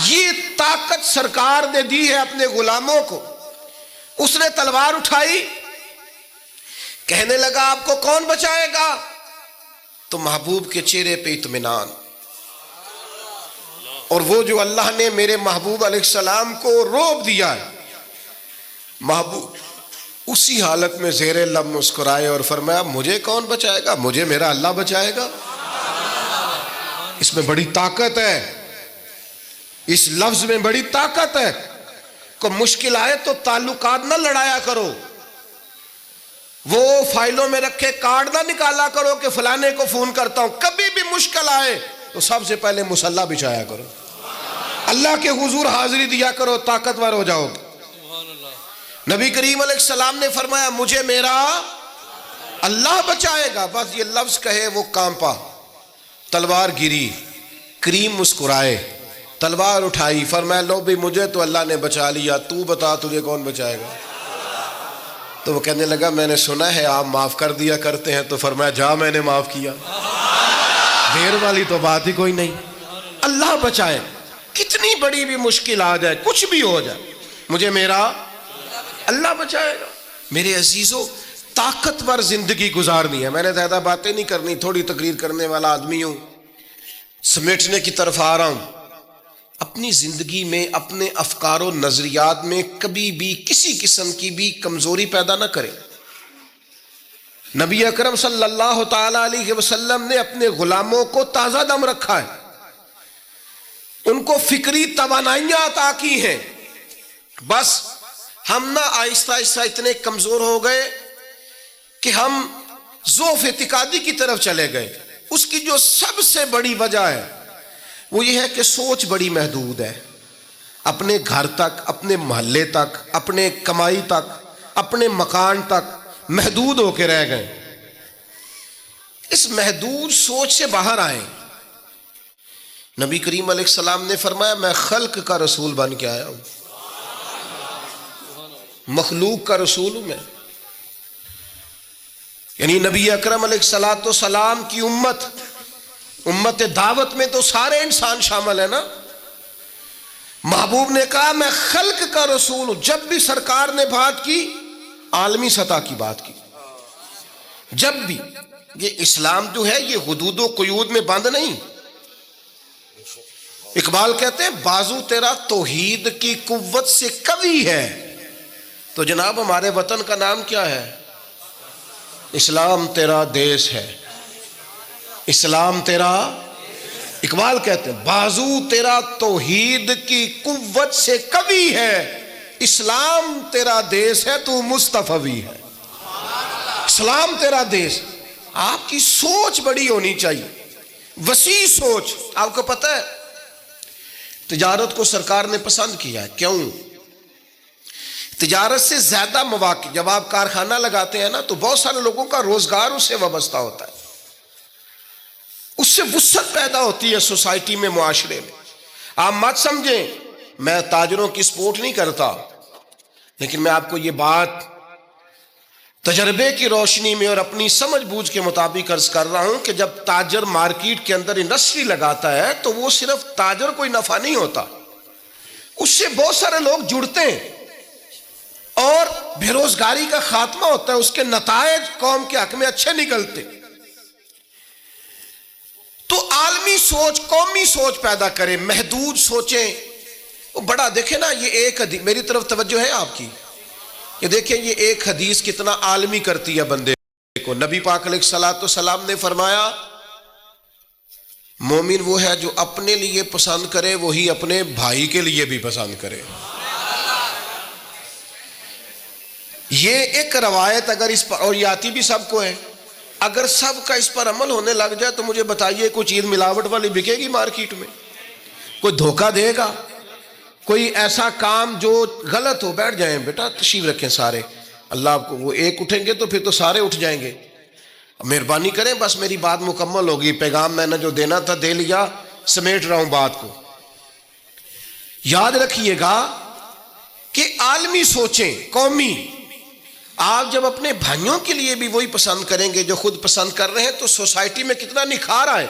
یہ طاقت سرکار نے دی ہے اپنے غلاموں کو۔ اس نے تلوار اٹھائی، کہنے لگا آپ کو کون بچائے گا؟ تو محبوب کے چہرے پہ اطمینان، اور وہ جو اللہ نے میرے محبوب علیہ السلام کو روب دیا ہے، محبوب اسی حالت میں زیر لب مسکرائے اور فرمایا مجھے کون بچائے گا؟ مجھے میرا اللہ بچائے گا۔ اس میں بڑی طاقت ہے، اس لفظ میں بڑی طاقت ہے۔ کو مشکل آئے تو تعلقات نہ لڑایا کرو، وہ فائلوں میں رکھے کارڈ نہ نکالا کرو کہ فلانے کو فون کرتا ہوں۔ کبھی بھی مشکل آئے تو سب سے پہلے مصلی بچھایا کرو، اللہ کے حضور حاضری دیا کرو، طاقتور ہو جاؤ۔ نبی کریم علیہ السلام نے فرمایا مجھے میرا اللہ بچائے گا، بس یہ لفظ کہے وہ کانپا، تلوار گری، کریم مسکرائے، تلوار اٹھائی، فرمایا لو بھی مجھے تو اللہ نے بچا لیا، تو بتا تجھے کون بچائے گا؟ تو وہ کہنے لگا میں نے سنا ہے آپ معاف کر دیا کرتے ہیں، تو فرمایا جا میں نے معاف کیا، دیر والی تو بات ہی کوئی نہیں۔ اللہ بچائے، کتنی بڑی بھی مشکل آ جائے، کچھ بھی ہو جائے، مجھے میرا اللہ بچائے گا۔ میرے عزیزو، طاقتور زندگی گزارنی ہے۔ میں نے زیادہ باتیں نہیں کرنی، تھوڑی تقریر کرنے والا آدمی ہوں، سمیٹنے کی طرف آ رہا ہوں۔ اپنی زندگی میں اپنے افکار و نظریات میں کبھی بھی کسی قسم کی بھی کمزوری پیدا نہ کریں۔ نبی اکرم صلی اللہ تعالی علیہ وسلم نے اپنے غلاموں کو تازہ دم رکھا ہے، ان کو فکری توانائیاں عطا کی ہیں، بس ہم نہ آہستہ آہستہ اتنے کمزور ہو گئے کہ ہم ضعف اعتقادی کی طرف چلے گئے۔ اس کی جو سب سے بڑی وجہ ہے وہ یہ ہے کہ سوچ بڑی محدود ہے، اپنے گھر تک، اپنے محلے تک، اپنے کمائی تک، اپنے مکان تک محدود ہو کے رہ گئے۔ اس محدود سوچ سے باہر آئیں۔ نبی کریم علیہ السلام نے فرمایا میں خلق کا رسول بن کے آیا ہوں، مخلوق کا رسول ہوں میں۔ یعنی نبی اکرم علیہ الصلوۃ والسلام کی امت دعوت میں تو سارے انسان شامل ہیں نا۔ محبوب نے کہا میں خلق کا رسول ہوں۔ جب بھی سرکار نے بات کی عالمی سطح کی بات کی، جب بھی، یہ اسلام جو ہے یہ حدود و قیود میں بند نہیں۔ اقبال کہتے ہیں بازو تیرا توحید کی قوت سے قوی ہے، تو جناب ہمارے وطن کا نام کیا ہے؟ اسلام تیرا دیس ہے، اسلام تیرا، اقبال کہتے ہیں بازو تیرا توحید کی قوت سے قوی ہے، اسلام تیرا دیس ہے تو مصطفی ہے۔ اسلام تیرا دیس۔ آپ کی سوچ بڑی ہونی چاہیے، وسیع سوچ۔ آپ کو پتہ ہے تجارت کو سرکار نے پسند کیا ہے، کیوں؟ تجارت سے زیادہ مواقع، جب آپ کارخانہ لگاتے ہیں نا تو بہت سارے لوگوں کا روزگار اس سے وابستہ ہوتا ہے، اس سے وسعت پیدا ہوتی ہے سوسائٹی میں، معاشرے میں۔ آپ مت سمجھیں میں تاجروں کی سپورٹ نہیں کرتا، لیکن میں آپ کو یہ بات تجربے کی روشنی میں اور اپنی سمجھ بوجھ کے مطابق عرض کر رہا ہوں کہ جب تاجر مارکیٹ کے اندر انڈسٹری لگاتا ہے تو وہ صرف تاجر کوئی نفع نہیں ہوتا، اس سے بہت سارے لوگ جڑتے ہیں اور بے روزگاری کا خاتمہ ہوتا ہے، اس کے نتائج قوم کے حق میں اچھے نکلتے۔ تو عالمی سوچ، قومی سوچ پیدا کرے، محدود سوچیں. وہ بڑا دیکھیں نا، یہ ایک حدیث میری طرف توجہ ہے آپ کی، یہ دیکھیں یہ ایک حدیث کتنا عالمی کرتی ہے بندے کو. نبی پاک علیہ الصلوۃ والسلام نے فرمایا مومن وہ ہے جو اپنے لیے پسند کرے وہی اپنے بھائی کے لیے بھی پسند کرے. یہ ایک روایت اگر اس پر، اور یہ آتی بھی سب کو ہے، اگر سب کا اس پر عمل ہونے لگ جائے تو مجھے بتائیے کوئی چیز ملاوٹ والی بکے گی مارکیٹ میں؟ کوئی دھوکہ دے گا؟ کوئی ایسا کام جو غلط ہو؟ بیٹھ جائیں بیٹا، تشریف رکھیں سارے، اللہ آپ کو، وہ ایک اٹھیں گے تو پھر تو سارے اٹھ جائیں گے. مہربانی کریں، بس میری بات مکمل ہوگی، پیغام میں نے جو دینا تھا دے لیا، سمیٹ رہا ہوں بات کو. یاد رکھیے گا کہ عالمی سوچیں، قومی. آپ جب اپنے بھائیوں کے لیے بھی وہی پسند کریں گے جو خود پسند کر رہے ہیں تو سوسائٹی میں کتنا نکھار آئے.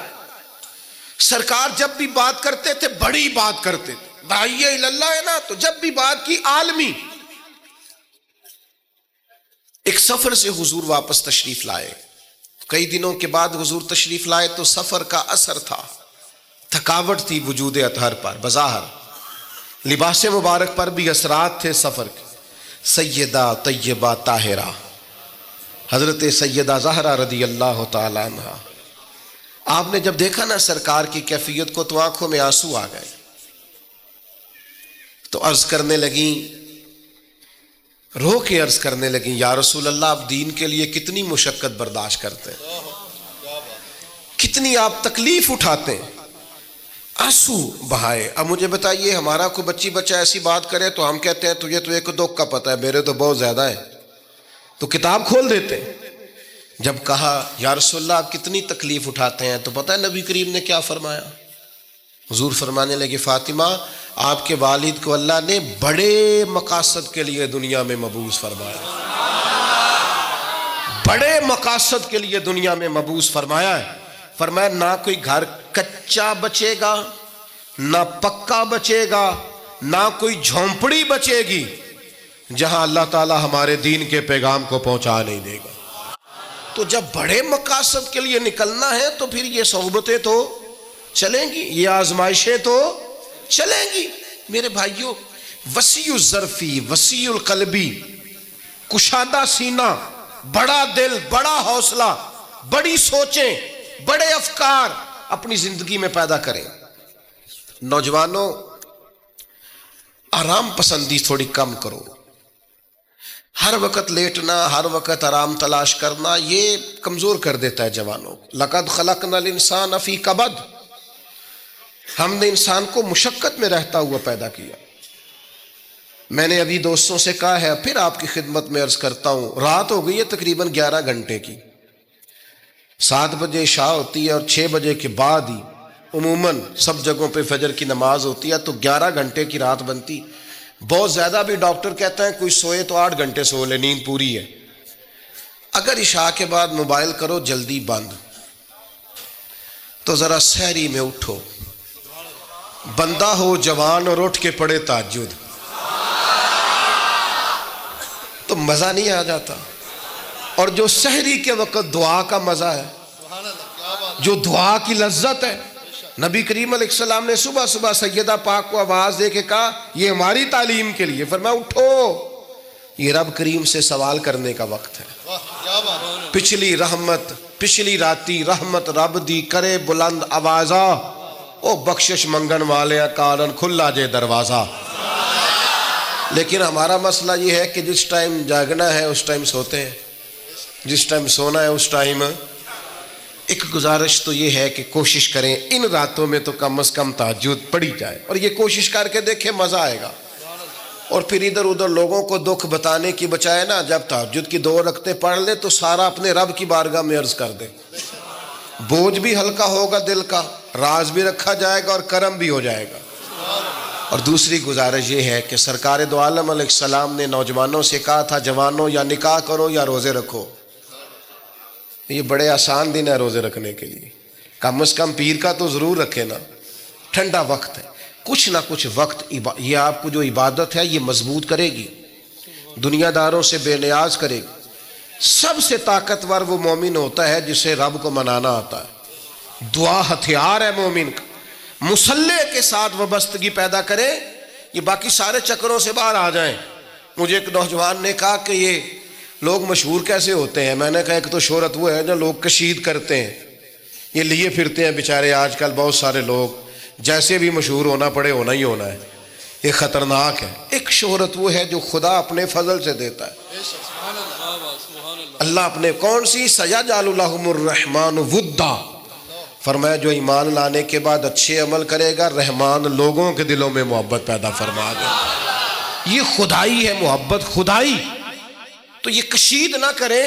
سرکار جب بھی بات کرتے تھے بڑی بات کرتے تھے، داعیہ اللہ ہے نا، تو جب بھی بات کی عالمی. ایک سفر سے حضور واپس تشریف لائے، کئی دنوں کے بعد حضور تشریف لائے تو سفر کا اثر تھا، تھکاوٹ تھی وجود اطہر پر، بظاہر لباس مبارک پر بھی اثرات تھے سفر کے. سیدہ طیبہ طاہرہ حضرت سیدہ زہرا رضی اللہ تعالی عنہ، آپ نے جب دیکھا نا سرکار کی کیفیت کو تو آنکھوں میں آنسو آ گئے. تو عرض کرنے لگیں، رو کے عرض کرنے لگیں، یا رسول اللہ آپ دین کے لیے کتنی مشقت برداشت کرتے ہیں، کتنی آپ تکلیف اٹھاتے ہیں. آنسو بہائے. اب مجھے بتائیے، ہمارا کوئی بچی بچہ ایسی بات کرے تو ہم کہتے ہیں تجھے تو ایک دکھ کا پتہ ہے، میرے تو بہت زیادہ ہے، تو کتاب کھول دیتے ہیں. جب کہا یا رسول اللہ آپ کتنی تکلیف اٹھاتے ہیں، تو پتہ ہے نبی کریم نے کیا فرمایا؟ حضور فرمانے لگے، فاطمہ آپ کے والد کو اللہ نے بڑے مقاصد کے لیے دنیا میں مبعوث فرمایا، بڑے مقاصد کے لیے دنیا میں مبعوث فرمایا ہے. فرمایا نہ کوئی گھر کچا بچے گا، نہ پکا بچے گا، نہ کوئی جھونپڑی بچے گی جہاں اللہ تعالی ہمارے دین کے پیغام کو پہنچا نہیں دے گا. تو جب بڑے مقاصد کے لیے نکلنا ہے تو پھر یہ صحبتیں تو چلیں گی، یہ آزمائشیں تو چلیں گی. میرے بھائیوں، وسیع الظرفی، وسیع القلبی، کشادہ سینہ، بڑا دل، بڑا حوصلہ، بڑی سوچیں، بڑے افکار اپنی زندگی میں پیدا کریں. نوجوانوں، آرام پسندی تھوڑی کم کرو. ہر وقت لیٹنا، ہر وقت آرام تلاش کرنا، یہ کمزور کر دیتا ہے جوانوں. لقد خلقنا الانسان فی کبد، ہم نے انسان کو مشقت میں رہتا ہوا پیدا کیا. میں نے ابھی دوستوں سے کہا ہے، پھر آپ کی خدمت میں عرض کرتا ہوں، رات ہو گئی ہے تقریباً 11 گھنٹے کی. 7 بجے عشاء ہوتی ہے اور 6 بجے کے بعد ہی عموماً سب جگہوں پہ فجر کی نماز ہوتی ہے، تو 11 گھنٹے کی رات بنتی. بہت زیادہ بھی ڈاکٹر کہتا ہے کوئی سوئے تو 8 گھنٹے سو لے، نیند پوری ہے. اگر عشاء کے بعد موبائل کرو جلدی بند، تو ذرا سحری میں اٹھو، بندہ ہو جوان اور اٹھ کے پڑھے تہجد، تو مزہ نہیں آ جاتا. اور جو سحری کے وقت دعا کا مزہ ہے، جو دعا کی لذت ہے، نبی کریم علیہ السلام نے صبح صبح سیدہ پاک کو آواز دے کے کہا یہ ہماری تعلیم کے لیے، فرمایا اٹھو، یہ رب کریم سے سوال کرنے کا وقت ہے. پچھلی رحمت، پچھلی راتی رحمت رب دی کرے بلند آوازہ، او بخشش منگن والے کارن کھلا جے دروازہ. لیکن ہمارا مسئلہ یہ ہے کہ جس ٹائم جاگنا ہے اس ٹائم سوتے ہیں، جس ٹائم سونا ہے اس ٹائم. ایک گزارش تو یہ ہے کہ کوشش کریں ان راتوں میں تو کم از کم تہجد پڑھی جائے، اور یہ کوشش کر کے دیکھیں مزہ آئے گا. اور پھر ادھر ادھر لوگوں کو دکھ بتانے کی بجائے نا، جب تہجد کی 2 رکعتیں پڑھ لے تو سارا اپنے رب کی بارگاہ میں عرض کر دے، بوجھ بھی ہلکا ہوگا دل کا، راز بھی رکھا جائے گا اور کرم بھی ہو جائے گا. اور دوسری گزارش یہ ہے کہ سرکار دو عالم علیہ السلام نے نوجوانوں سے کہا تھا، جوانوں یا نکاح کرو یا روزے رکھو. یہ بڑے آسان دن ہے روزے رکھنے کے لیے، کم از کم پیر کا تو ضرور رکھے نا. ٹھنڈا وقت ہے، کچھ نہ کچھ وقت یہ آپ کو جو عبادت ہے یہ مضبوط کرے گی، دنیا داروں سے بے نیاز کرے گی. سب سے طاقتور وہ مومن ہوتا ہے جسے رب کو منانا آتا ہے. دعا ہتھیار ہے مومن کا. مسلح کے ساتھ وابستگی پیدا کرے، یہ باقی سارے چکروں سے باہر آ جائیں. مجھے ایک نوجوان نے کہا کہ یہ لوگ مشہور کیسے ہوتے ہیں؟ میں نے کہا ایک تو شہرت وہ ہے جو لوگ کشید کرتے ہیں، یہ لیے پھرتے ہیں بیچارے آج کل بہت سارے لوگ، جیسے بھی مشہور ہونا پڑے ہونا ہی ہونا ہے، یہ خطرناک ہے. ایک شہرت وہ ہے جو خدا اپنے فضل سے دیتا ہے. اللہ اپنے کون سی؟ سیجعل لہم الرحمن ودا، فرمایا جو ایمان لانے کے بعد اچھے عمل کرے گا رحمان لوگوں کے دلوں میں محبت پیدا فرما دے. یہ خدائی ہے محبت، خدائی. تو یہ کشید نہ کریں،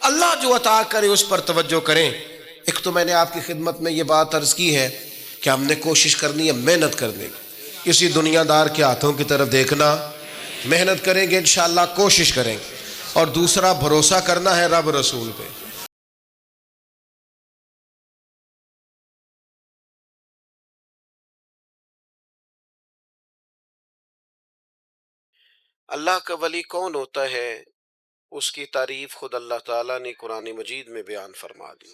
اللہ جو عطا کرے اس پر توجہ کریں. ایک تو میں نے آپ کی خدمت میں یہ بات عرض کی ہے کہ ہم نے کوشش کرنی ہے محنت کرنے کی، کسی دنیا دار کے ہاتھوں کی طرف دیکھنا، محنت کریں گے انشاءاللہ، کوشش کریں گے. اور دوسرا بھروسہ کرنا ہے رب رسول پہ. اللہ کا ولی کون ہوتا ہے؟ اس کی تعریف خود اللہ تعالیٰ نے قرآن مجید میں بیان فرما دی.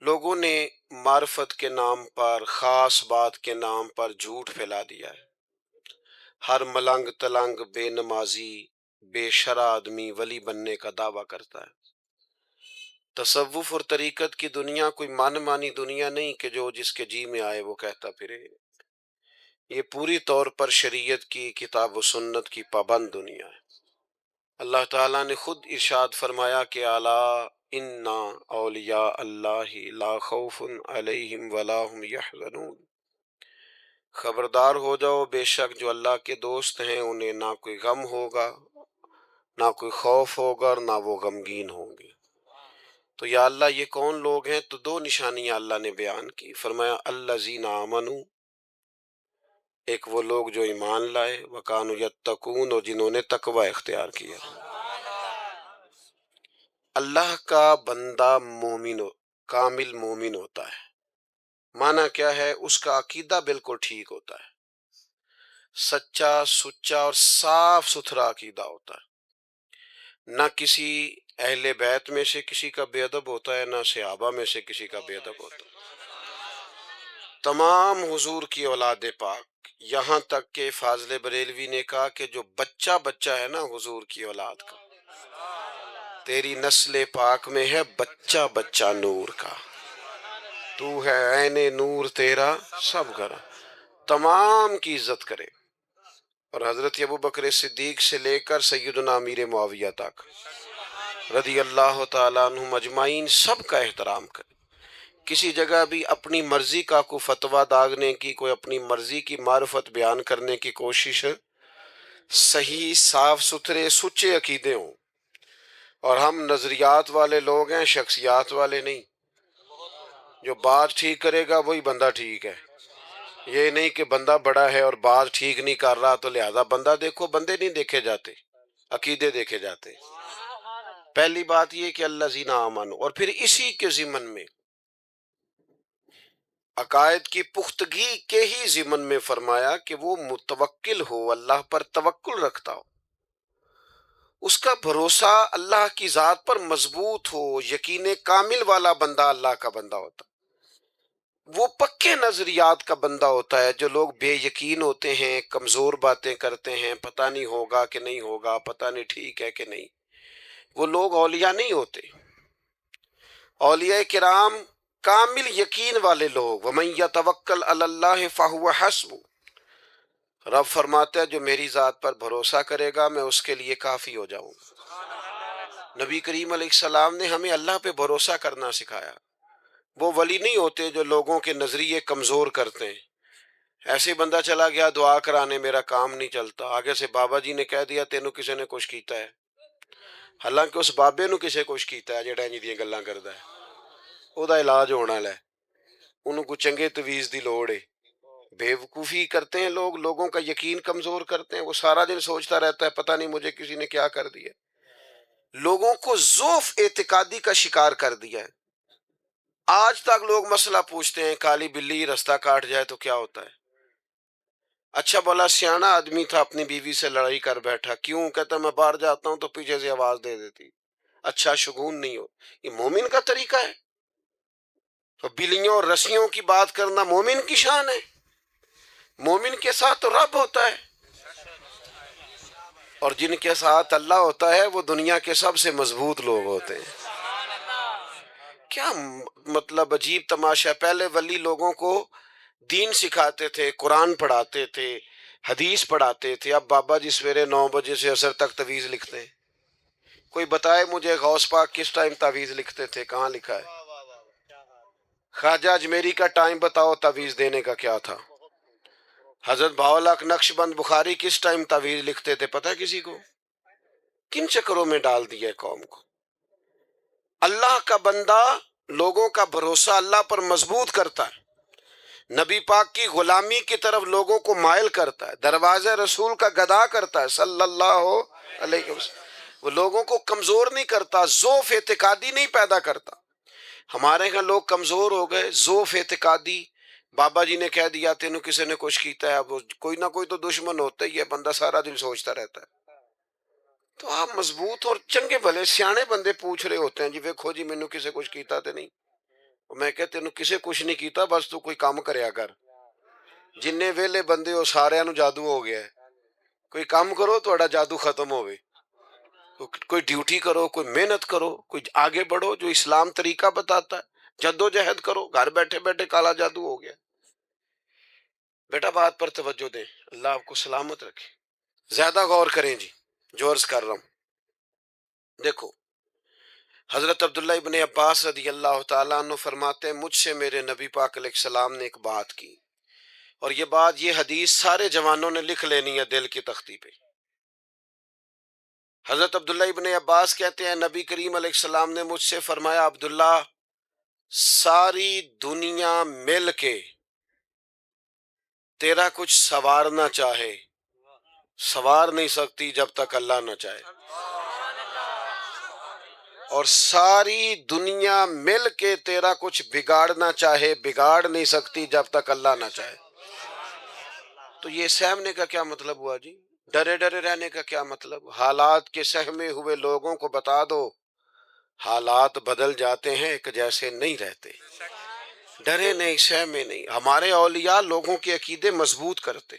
لوگوں نے معرفت کے نام پر، خاص بات کے نام پر جھوٹ پھیلا دیا ہے. ہر ملنگ تلنگ بے نمازی بے شرع آدمی ولی بننے کا دعویٰ کرتا ہے. تصوف اور طریقت کی دنیا کوئی من مانی دنیا نہیں کہ جو جس کے جی میں آئے وہ کہتا پھرے. یہ پوری طور پر شریعت کی، کتاب و سنت کی پابند دنیا ہے. اللہ تعالیٰ نے خود ارشاد فرمایا کہ الا انا اولیاء اللہ لا خوف علیہم ولا هم یحزنون، خبردار ہو جاؤ بے شک جو اللہ کے دوست ہیں انہیں نہ کوئی غم ہوگا، نہ کوئی خوف ہوگا اور نہ وہ غمگین ہوں گے. تو یا اللہ یہ کون لوگ ہیں؟ تو دو نشانیاں اللہ نے بیان کی. فرمایا الذین آمنوا، ایک وہ لوگ جو ایمان لائے، وکانوا یتقون، اور جنہوں نے تقوی اختیار کیا. اللہ کا بندہ مومن کامل مومن ہوتا ہے. معنی کیا ہے؟ اس کا عقیدہ بالکل ٹھیک ہوتا ہے، سچا سچا اور صاف ستھرا عقیدہ ہوتا ہے. نہ کسی اہل بیت میں سے کسی کا بے ادب ہوتا ہے، نہ صحابہ میں سے کسی کا بے ادب ہوتا ہے. تمام حضور کی اولاد پاک، یہاں تک کہ فاضل بریلوی نے کہا کہ جو بچہ بچہ ہے نا حضور کی اولاد کا، تیری نسل پاک میں ہے بچہ بچہ نور کا، تو ہے عین نور تیرا سب گھر. تمام کی عزت کرے. اور حضرت ابو بکر صدیق سے لے کر سیدنا امیر معاویہ تک رضی اللہ تعالیٰ عنہم اجمعین سب کا احترام کرے. کسی جگہ بھی اپنی مرضی کا کوئی فتویٰ داغنے کی، کوئی اپنی مرضی کی معرفت بیان کرنے کی کوشش، صحیح صاف ستھرے سچے عقیدے ہوں. اور ہم نظریات والے لوگ ہیں، شخصیات والے نہیں. جو بات ٹھیک کرے گا وہی بندہ ٹھیک ہے. یہ نہیں کہ بندہ بڑا ہے اور بات ٹھیک نہیں کر رہا تو لہذا بندہ دیکھو. بندے نہیں دیکھے جاتے، عقیدے دیکھے جاتے. پہلی بات یہ کہ الذین آمنوا، اور پھر اسی کے ضمن میں عقائد کی پختگی کے ہی ضمن میں فرمایا کہ وہ متوکل ہو، اللہ پر توکل رکھتا ہو، اس کا بھروسہ اللہ کی ذات پر مضبوط ہو. یقین کامل والا بندہ اللہ کا بندہ ہوتا. وہ پکے نظریات کا بندہ ہوتا ہے. جو لوگ بے یقین ہوتے ہیں، کمزور باتیں کرتے ہیں، پتہ نہیں ہوگا کہ نہیں ہوگا، پتہ نہیں ٹھیک ہے کہ نہیں، وہ لوگ اولیاء نہیں ہوتے. اولیاء کرام کامل یقین والے لوگ. وَمَن يَتَوَكَّلْ عَلَى اللَّهِ فَهُوَ حَسْبُهُ، رب فرماتا ہے جو میری ذات پر بھروسہ کرے گا میں اس کے لیے کافی ہو جاؤں گا. نبی کریم علیہ السلام نے ہمیں اللہ پہ بھروسہ کرنا سکھایا. وہ ولی نہیں ہوتے جو لوگوں کے نظریے کمزور کرتے ہیں. ایسے بندہ چلا گیا دعا کرانے، میرا کام نہیں چلتا، آگے سے بابا جی نے کہہ دیا تینوں کسی نے کچھ کیتا ہے، حالانکہ اس بابے نو کسے کچھ کیتا ہے جڑا انج دیاں گلاں کردا ہے. او دا علاج ہونا ہے، انہوں کو چنگے تویز دی لوڑ ہے. بے وقوفی کرتے ہیں لوگ، لوگوں کا یقین کمزور کرتے ہیں. وہ سارا دن سوچتا رہتا ہے پتہ نہیں مجھے کسی نے کیا کر دیا. لوگوں کو ضعف اعتقادی کا شکار کر دیا ہے. آج تک لوگ مسئلہ پوچھتے ہیں کالی بلی رستہ کاٹ جائے تو کیا ہوتا ہے؟ اچھا بولا سیانا آدمی تھا، اپنی بیوی سے لڑائی کر بیٹھا، کیوں؟ کہتا میں باہر جاتا ہوں تو پیچھے سے آواز دے دیتی. اچھا شگون نہیں ہو، یہ مومن کا طریقہ ہے؟ تو بلیوں اور رسیوں کی بات کرنا مومن کی شان ہے؟ مومن کے ساتھ تو رب ہوتا ہے، اور جن کے ساتھ اللہ ہوتا ہے وہ دنیا کے سب سے مضبوط لوگ ہوتے ہیں۔ کیا مطلب عجیب تماشا ہے، پہلے ولی لوگوں کو دین سکھاتے تھے، قرآن پڑھاتے تھے، حدیث پڑھاتے تھے، اب بابا جی سویرے 9 بجے سے عصر تک تعویذ لکھتے ہیں۔ کوئی بتائے مجھے غوث پاک کس ٹائم تعویذ لکھتے تھے، کہاں لکھا ہے؟ خواجہ اجمیری کا ٹائم بتاؤ تعویذ دینے کا کیا تھا؟ حضرت بہاؤالحق نقش بند بخاری کس ٹائم تعویذ لکھتے تھے پتہ ہے کسی کو؟ کن چکروں میں ڈال دیا ہے قوم کو۔ اللہ کا بندہ لوگوں کا بھروسہ اللہ پر مضبوط کرتا ہے، نبی پاک کی غلامی کی طرف لوگوں کو مائل کرتا ہے، دروازے رسول کا گدا کرتا ہے صلی اللہ علیہ وسلم۔ وہ لوگوں کو کمزور نہیں کرتا، ضعف اعتقادی نہیں پیدا کرتا۔ ہمارے یہاں لوگ کمزور ہو گئے، ضعف اعتقادی، بابا جی نے کہہ دیا تینوں کسی نے کچھ کیتا ہے، اب کوئی نہ کوئی تو دشمن ہوتا ہی ہے، بندہ سارا دن سوچتا رہتا ہے۔ تو آپ مضبوط اور چنگے بھلے سیانے بندے پوچھ رہے ہوتے ہیں جی ویکھو جی مینوں کسے کچھ کیتا تے نہیں، میں کہ تینوں کسے کچھ نہیں کیتا، بس تو کوئی کام کریا کر، جننے ویلے بندے ہو سارے نو جادو ہو گیا ہے، کوئی کام کرو تہاڈا جادو ختم ہوئے، کوئی ڈیوٹی کرو، کوئی محنت کرو، کوئی آگے بڑھو جو اسلام طریقہ بتاتا ہے، جدوجہد کرو، گھر بیٹھے بیٹھے کالا جادو ہو گیا۔ بیٹا بات پر توجہ دیں، اللہ آپ کو سلامت رکھے، زیادہ غور کریں جی جو عرض کر رہا ہوں۔ دیکھو حضرت عبداللہ ابن عباس رضی اللہ تعالیٰ عنہ فرماتے ہیں مجھ سے میرے نبی پاک علیہ السلام نے ایک بات کی، اور یہ بات، یہ حدیث سارے جوانوں نے لکھ لینی ہے دل کی تختی پہ۔ حضرت عبداللہ ابن عباس کہتے ہیں نبی کریم علیہ السلام نے مجھ سے فرمایا عبداللہ ساری دنیا مل کے تیرا کچھ سنوارنا چاہے سنوار نہیں سکتی جب تک اللہ نہ چاہے، اور ساری دنیا مل کے تیرا کچھ بگاڑنا چاہے بگاڑ نہیں سکتی جب تک اللہ نہ چاہے۔ تو یہ سہمنے کا کیا مطلب ہوا جی؟ ڈرے ڈرے رہنے کا کیا مطلب؟ حالات کے سہمے ہوئے لوگوں کو بتا دو حالات بدل جاتے ہیں، ایک جیسے نہیں رہتے۔ ڈرے نہیں، سہمے نہیں۔ ہمارے اولیاء لوگوں کے عقیدے مضبوط کرتے،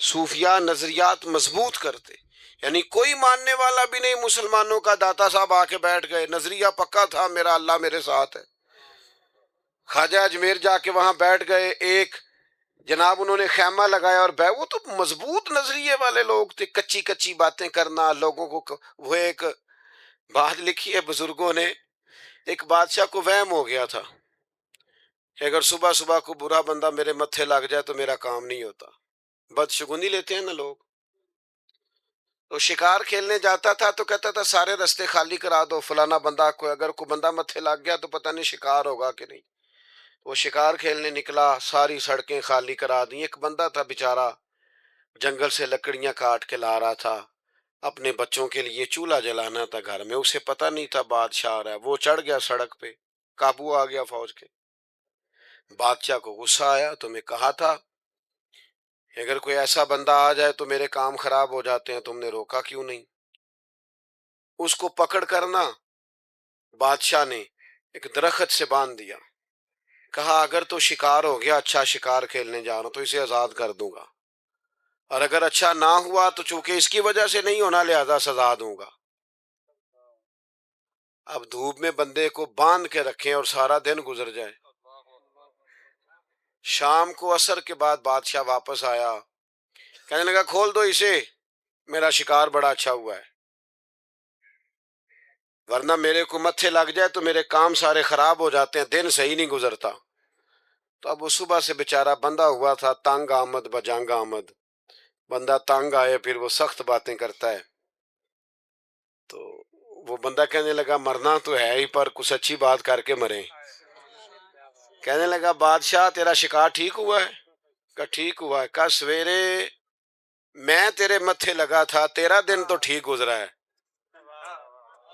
صوفیاء نظریات مضبوط کرتے، یعنی کوئی ماننے والا بھی نہیں مسلمانوں کا داتا صاحب آ کے بیٹھ گئے، نظریہ پکا تھا میرا اللہ میرے ساتھ ہے۔ خواجہ اجمیر جا کے وہاں بیٹھ گئے، ایک جناب انہوں نے خیمہ لگایا اور وہ تو مضبوط نظریے والے لوگ تھے، کچی کچی باتیں کرنا لوگوں کو۔ وہ ایک بات لکھی ہے بزرگوں نے، ایک بادشاہ کو وہم ہو گیا تھا کہ اگر صبح صبح کو برا بندہ میرے متھے لگ جائے تو میرا کام نہیں ہوتا، بدشگونی لیتے ہیں نا لوگ۔ تو شکار کھیلنے جاتا تھا تو کہتا تھا سارے رستے خالی کرا دو، فلانا بندہ کوئی اگر کوئی بندہ متھے لگ گیا تو پتہ نہیں شکار ہوگا کہ نہیں۔ وہ شکار کھیلنے نکلا، ساری سڑکیں خالی کرا دیں۔ ایک بندہ تھا بیچارہ جنگل سے لکڑیاں کاٹ کے لا رہا تھا، اپنے بچوں کے لیے چولہا جلانا تھا گھر میں، اسے پتہ نہیں تھا بادشاہ آ رہا ہے، وہ چڑھ گیا سڑک پہ، قابو آ گیا فوج کے۔ بادشاہ کو غصہ آیا، تمہیں کہا تھا اگر کوئی ایسا بندہ آ جائے تو میرے کام خراب ہو جاتے ہیں، تم نے روکا کیوں نہیں؟ اس کو پکڑ کرنا بادشاہ نے ایک درخت سے باندھ دیا، کہا اگر تو شکار ہو گیا، اچھا شکار کھیلنے جا رہا ہوں تو اسے آزاد کر دوں گا، اور اگر اچھا نہ ہوا تو چونکہ اس کی وجہ سے نہیں ہونا لہذا سزا دوں گا۔ اب دھوپ میں بندے کو باندھ کے رکھیں اور سارا دن گزر جائے۔ شام کو عصر کے بعد بادشاہ واپس آیا، کہنے لگا کھول دو اسے، میرا شکار بڑا اچھا ہوا ہے، ورنہ میرے کو متھے لگ جائے تو میرے کام سارے خراب ہو جاتے ہیں، دن صحیح نہیں گزرتا۔ تو اب وہ صبح سے بیچارہ بندہ ہوا تھا، تنگ آمد بجنگ آمد، بندہ تنگ آئے پھر وہ سخت باتیں کرتا ہے۔ تو وہ بندہ کہنے لگا مرنا تو ہے ہی پر کچھ اچھی بات کر کے مریں۔ کہنے لگا بادشاہ تیرا شکار ٹھیک ہوا ہے؟ کہا ٹھیک ہوا ہے۔ کہا سویرے میں تیرے متھے لگا تھا، تیرا دن تو ٹھیک گزرا ہے،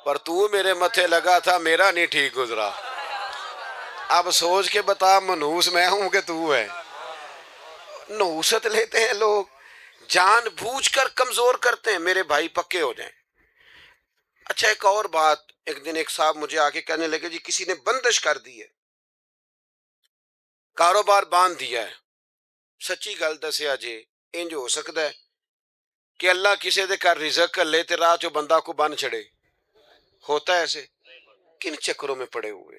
پر تو میرے متھے لگا تھا، میرا نہیں ٹھیک گزرا۔ اب سوچ کے بتا منحوس میں ہوں کہ تو ہے؟ نحوست لیتے ہیں لوگ، جان بوجھ کر کمزور کرتے ہیں۔ میرے بھائی پکے ہو جائیں، اچھا ایک اور بات، ایک دن ایک صاحب مجھے آگے کہنے لگے جی کسی نے بندش کر دی ہے، کاروبار باندھ دیا ہے. سچی گل دسیا جی انج ہو سکتا ہے کہ اللہ کسی دے کر رزق لے تے راہ چو بندہ کو بن چھڑے؟ ہوتا ہے ایسے؟ کن چکروں میں پڑے ہوئے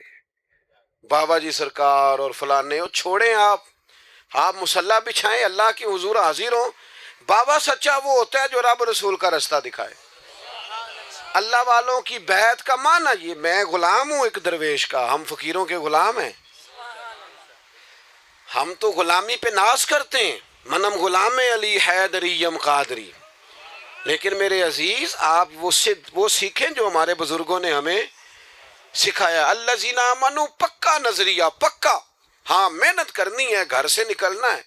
بابا جی سرکار اور فلانے وہ چھوڑیں. آپ مصلح بچھائیں، اللہ کی حضور حاضر ہوں. بابا سچا وہ ہوتا ہے جو رب رسول کا رستہ دکھائے. اللہ والوں کی بیعت کا معنی یہ میں غلام ہوں ایک درویش کا، ہم فقیروں کے غلام ہیں. ہم تو غلامی پہ ناز کرتے ہیں، منم غلام علی حیدری یم قادری. لیکن میرے عزیز آپ وہ سیکھیں جو ہمارے بزرگوں نے ہمیں سکھایا. الذین آمنوا پکا نظریہ پکا. ہاں محنت کرنی ہے، گھر سے نکلنا ہے،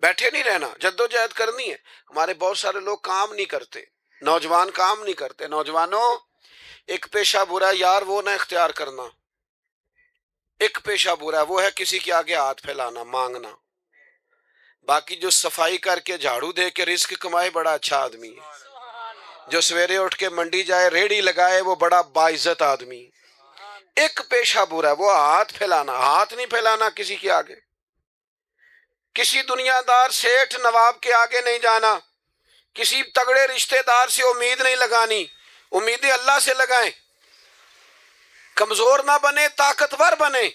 بیٹھے نہیں رہنا، جدوجہد کرنی ہے. ہمارے بہت سارے لوگ کام نہیں کرتے، نوجوان کام نہیں کرتے. نوجوانوں ایک پیشہ برا یار وہ نہ اختیار کرنا. ایک پیشہ برا وہ ہے کسی کے آگے ہاتھ پھیلانا، مانگنا. باقی جو صفائی کر کے جھاڑو دے کے رزق کمائے بڑا اچھا آدمی ہے. جو سویرے اٹھ کے منڈی جائے ریڑھی لگائے وہ بڑا باعزت آدمی. ایک پیشہ برا وہ ہاتھ پھیلانا. ہاتھ نہیں پھیلانا کسی کے آگے، کسی دنیا دار سیٹھ نواب کے آگے نہیں جانا، کسی تگڑے رشتہ دار سے امید نہیں لگانی. امیدیں اللہ سے لگائیں. کمزور نہ بنے، طاقتور بنے.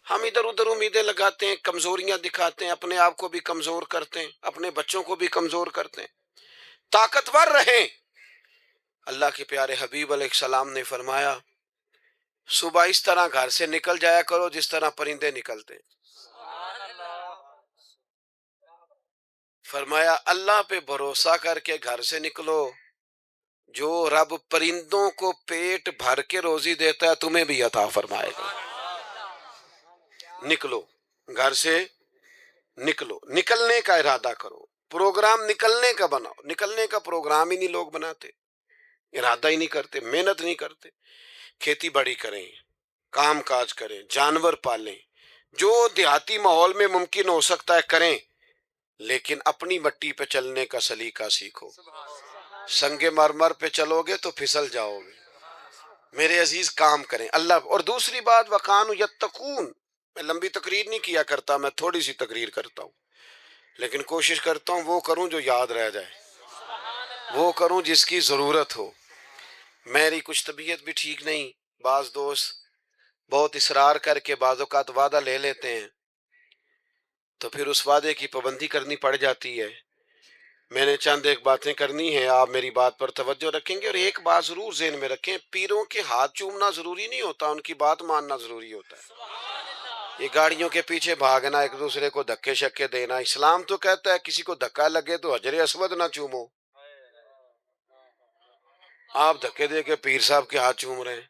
ہم ادھر ادھر امیدیں لگاتے ہیں، کمزوریاں دکھاتے ہیں، اپنے آپ کو بھی کمزور کرتے ہیں، اپنے بچوں کو بھی کمزور کرتے ہیں. طاقتور رہیں. اللہ کے پیارے حبیب علیہ السلام نے فرمایا صبح اس طرح گھر سے نکل جایا کرو جس طرح پرندے نکلتے. فرمایا اللہ پہ بھروسہ کر کے گھر سے نکلو، جو رب پرندوں کو پیٹ بھر کے روزی دیتا ہے تمہیں بھی عطا فرمائے گا. نکلو گھر سے، نکلو، نکلنے کا ارادہ کرو. پروگرام نکلنے کا بناؤ. نکلنے کا پروگرام ہی نہیں لوگ بناتے، ارادہ ہی نہیں کرتے، محنت نہیں کرتے. کھیتی باڑی کریں، کام کاج کریں، جانور پالیں، جو دیہاتی ماحول میں ممکن ہو سکتا ہے کریں، لیکن اپنی مٹی پہ چلنے کا سلیقہ سیکھو. سنگ مرمر پہ چلو گے تو پھسل جاؤ گے. میرے عزیز کام کریں اللہ. اور دوسری بات وَقَانُوا يَتَّقُونَ. میں لمبی تقریر نہیں کیا کرتا، میں تھوڑی سی تقریر کرتا ہوں، لیکن کوشش کرتا ہوں وہ کروں جو یاد رہ جائے، وہ کروں جس کی ضرورت ہو. میری کچھ طبیعت بھی ٹھیک نہیں، بعض دوست بہت اصرار کر کے بعض اوقات وعدہ لے لیتے ہیں تو پھر اس وعدے کی پابندی کرنی پڑ جاتی ہے. میں نے چند ایک باتیں کرنی ہیں، آپ میری بات پر توجہ رکھیں گے. اور ایک بات ضرور ذہن میں رکھیں، پیروں کے ہاتھ چومنا ضروری نہیں ہوتا، ان کی بات ماننا ضروری ہوتا ہے. یہ گاڑیوں کے پیچھے بھاگنا، ایک دوسرے کو دھکے شکے دینا، اسلام تو کہتا ہے کسی کو دھکا لگے تو حجر اسود نہ چومو. آپ دھکے دے کے پیر صاحب کے ہاتھ چوم رہے ہیں.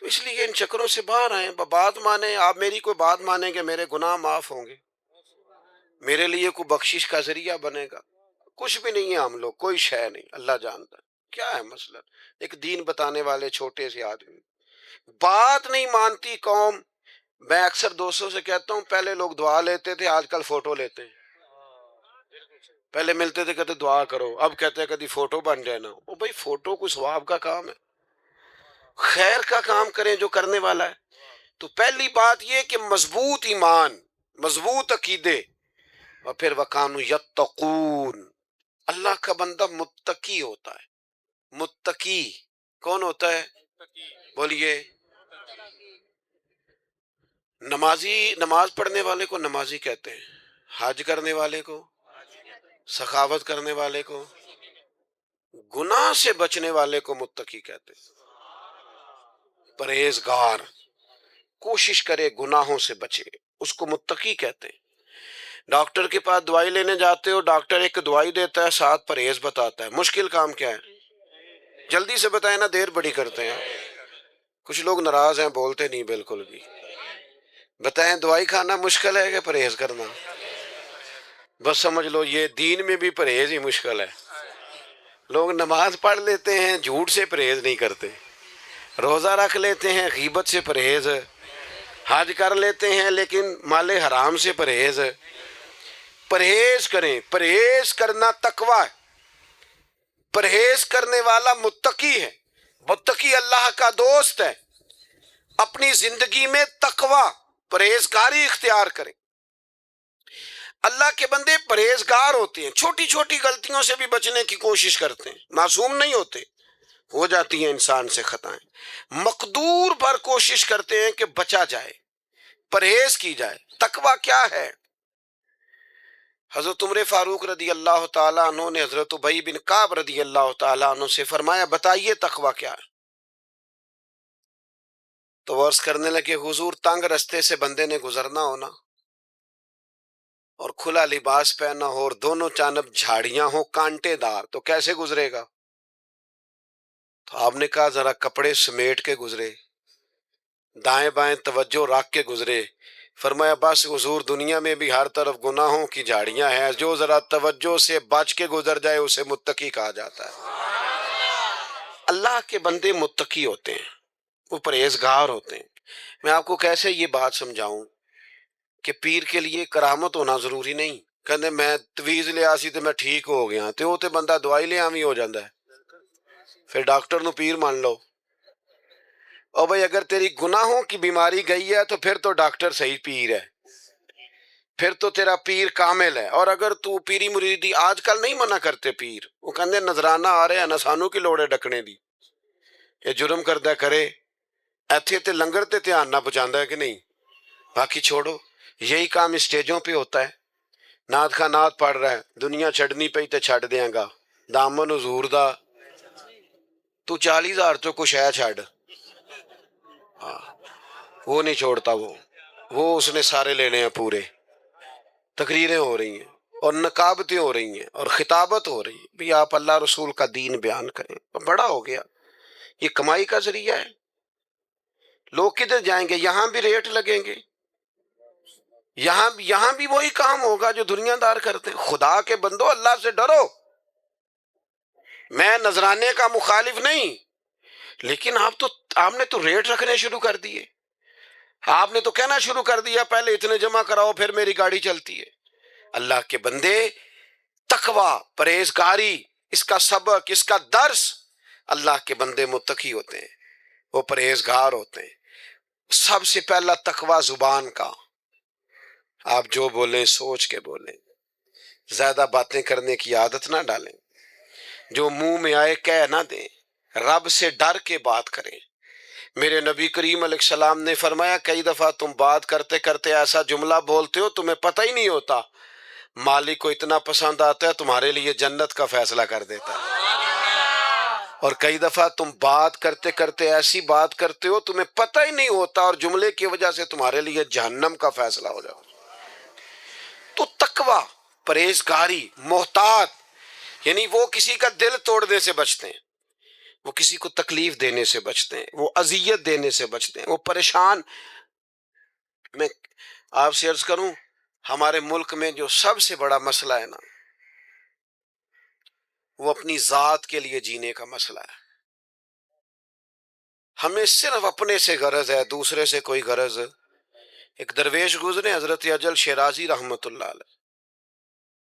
تو اس لیے ان چکروں سے باہر آئیں، بات مانیں. آپ میری کوئی بات مانیں گے میرے گناہ معاف ہوں گے، میرے لیے کوئی بخشش کا ذریعہ بنے گا. کچھ بھی نہیں ہے ہم لوگ، کوئی شے نہیں، اللہ جانتا ہے کیا ہے مسئلہ. ایک دین بتانے والے چھوٹے سے آدمی، بات نہیں مانتی قوم. میں اکثر دوستوں سے کہتا ہوں پہلے لوگ دعا لیتے تھے، آج کل فوٹو لیتے ہیں. پہلے ملتے تھے کہتے دعا کرو، اب کہتے ہیں کبھی فوٹو بن جانا. او بھائی فوٹو کوئی ثواب کا کام ہے، خیر کا کام کریں جو کرنے والا ہے. تو پہلی بات یہ کہ مضبوط ایمان، مضبوط عقیدے، اور پھر وَقَانُوا يَتَّقُونَ. اللہ کا بندہ متقی ہوتا ہے. متقی کون ہوتا ہے؟ بولیے. نماز پڑھنے والے کو نمازی کہتے ہیں، حج کرنے والے کو، سخاوت کرنے والے کو، گناہ سے بچنے والے کو متقی کہتے ہیں. پرہیزگار کوشش کرے گناہوں سے بچے، اس کو متقی کہتے ہیں. ڈاکٹر کے پاس دوائی لینے جاتے ہو، ڈاکٹر ایک دوائی دیتا ہے ساتھ پرہیز بتاتا ہے. مشکل کام کیا ہے؟ جلدی سے بتائیں نا، دیر بڑی کرتے ہیں. کچھ لوگ ناراض ہیں، بولتے نہیں بالکل بھی. بتائیں دوائی کھانا مشکل ہے کہ پرہیز کرنا؟ بس سمجھ لو یہ دین میں بھی پرہیز ہی مشکل ہے. لوگ نماز پڑھ لیتے ہیں، جھوٹ سے پرہیز نہیں کرتے. روزہ رکھ لیتے ہیں، غیبت سے پرہیز. حج کر لیتے ہیں لیکن مال حرام سے پرہیز. پرہیز کریں، پرہیز کرنا تقویٰ ہے. پرہیز کرنے والا متقی ہے، متقی اللہ کا دوست ہے۔ اپنی زندگی میں تقوی، پرہیزگاری اختیار کریں۔ اللہ کے بندے پرہیزگار ہوتے ہیں، چھوٹی چھوٹی غلطیوں سے بھی بچنے کی کوشش کرتے ہیں، معصوم نہیں ہوتے، ہو جاتی ہیں انسان سے خطائیں، مقدور پر کوشش کرتے ہیں کہ بچا جائے، پرہیز کی جائے۔ تقوی کیا ہے؟ حضرت عمر فاروق رضی اللہ تعالیٰ عنہ نے حضرت ابی بن کعب رضی اللہ تعالیٰ عنہ سے فرمایا بتائیے تقوی کیا ہے؟ تو وہ عرض کرنے لگے حضور تنگ رستے سے بندے نے گزرنا ہونا اور کھلا لباس پہنا ہو اور دونوں جانب جھاڑیاں ہوں کانٹے دار، تو کیسے گزرے گا؟ تو آپ نے کہا ذرا کپڑے سمیٹ کے گزرے، دائیں بائیں توجہ رکھ کے گزرے۔ فرمایا بس حضور دنیا میں بھی ہر طرف گناہوں کی جھاڑیاں ہیں، جو ذرا توجہ سے بچ کے گزر جائے اسے متقی کہا جاتا ہے۔ اللہ کے بندے متقی ہوتے ہیں، وہ پرہیزگار ہوتے ہیں۔ میں آپ کو کیسے یہ بات سمجھاؤں کہ پیر کے لیے کرامت ہونا ضروری نہیں۔ کہندے میں تویز لے آسی تو میں ٹھیک ہو گیا، تو وہ تے بندہ دوائی لے آوی ہو جاندہ ہے، پھر ڈاکٹر نو پیر مان لو۔ اور بھئی اگر تیری گناہوں کی بیماری گئی ہے تو پھر تو ڈاکٹر صحیح پیر ہے، پھر تو تیرا پیر کامل ہے۔ اور اگر تو پیری مریدی آج کل نہیں منع کرتے پیر، وہ کہندے نظرانہ آ رہے ہیں نہ سانو کی لوڑے ڈکنے دی، یہ جرم کردہ کرے ایتھے تے لنگر تے دھیان نہ پہنچاندہ ہے کہ نہیں، باقی چھوڑو۔ یہی کام اسٹیجوں پہ ہوتا ہے، نعت کا نعت پڑھ رہا ہے، دنیا چھڑنی پئی تے چھڑ دیاں گا، دامن حضور دا تو 40,000 تو کچھ ہے چھڑ، وہ نہیں چھوڑتا، وہ اس نے سارے لینے ہیں پورے۔ تقریریں ہو رہی ہیں اور نقابتیں ہو رہی ہیں اور خطابت ہو رہی ہے، بھی آپ اللہ رسول کا دین بیان کریں، بڑا ہو گیا، یہ کمائی کا ذریعہ ہے۔ لوگ کدھر جائیں گے؟ یہاں بھی ریٹ لگیں گے، یہاں بھی وہی کام ہوگا جو دنیا دار کرتے ہیں۔ خدا کے بندو اللہ سے ڈرو۔ میں نذرانے کا مخالف نہیں، لیکن آپ نے تو ریٹ رکھنے شروع کر دیے، آپ نے تو کہنا شروع کر دیا پہلے اتنے جمع کراؤ پھر میری گاڑی چلتی ہے۔ اللہ کے بندے تقوی، پرہیزگاری، اس کا سبق، اس کا درس، اللہ کے بندے متقی ہوتے ہیں، وہ پرہیزگار ہوتے ہیں۔ سب سے پہلا تقوی زبان کا، آپ جو بولیں سوچ کے بولیں، زیادہ باتیں کرنے کی عادت نہ ڈالیں، جو منہ میں آئے کہہ نہ دیں، رب سے ڈر کے بات کریں۔ میرے نبی کریم علیہ السلام نے فرمایا کئی دفعہ تم بات کرتے کرتے ایسا جملہ بولتے ہو تمہیں پتہ ہی نہیں ہوتا، مالک کو اتنا پسند آتا ہے تمہارے لیے جنت کا فیصلہ کر دیتا ہے۔ اور کئی دفعہ تم بات کرتے کرتے ایسی بات کرتے ہو تمہیں پتہ ہی نہیں ہوتا اور جملے کی وجہ سے تمہارے لیے جہنم کا فیصلہ ہو جاتا ہے۔ تو تقوی، پرہیزگاری، محتاط، یعنی وہ کسی کا دل توڑنے سے بچتے ہیں، وہ کسی کو تکلیف دینے سے بچتے ہیں، وہ اذیت دینے سے بچتے ہیں، وہ پریشان۔ میں آپ سے عرض کروں ہمارے ملک میں جو سب سے بڑا مسئلہ ہے نا، وہ اپنی ذات کے لیے جینے کا مسئلہ ہے۔ ہمیں صرف اپنے سے غرض ہے، دوسرے سے کوئی غرض۔ ایک درویش گزرے حضرت اجل شیرازی رحمت اللہ علیہ،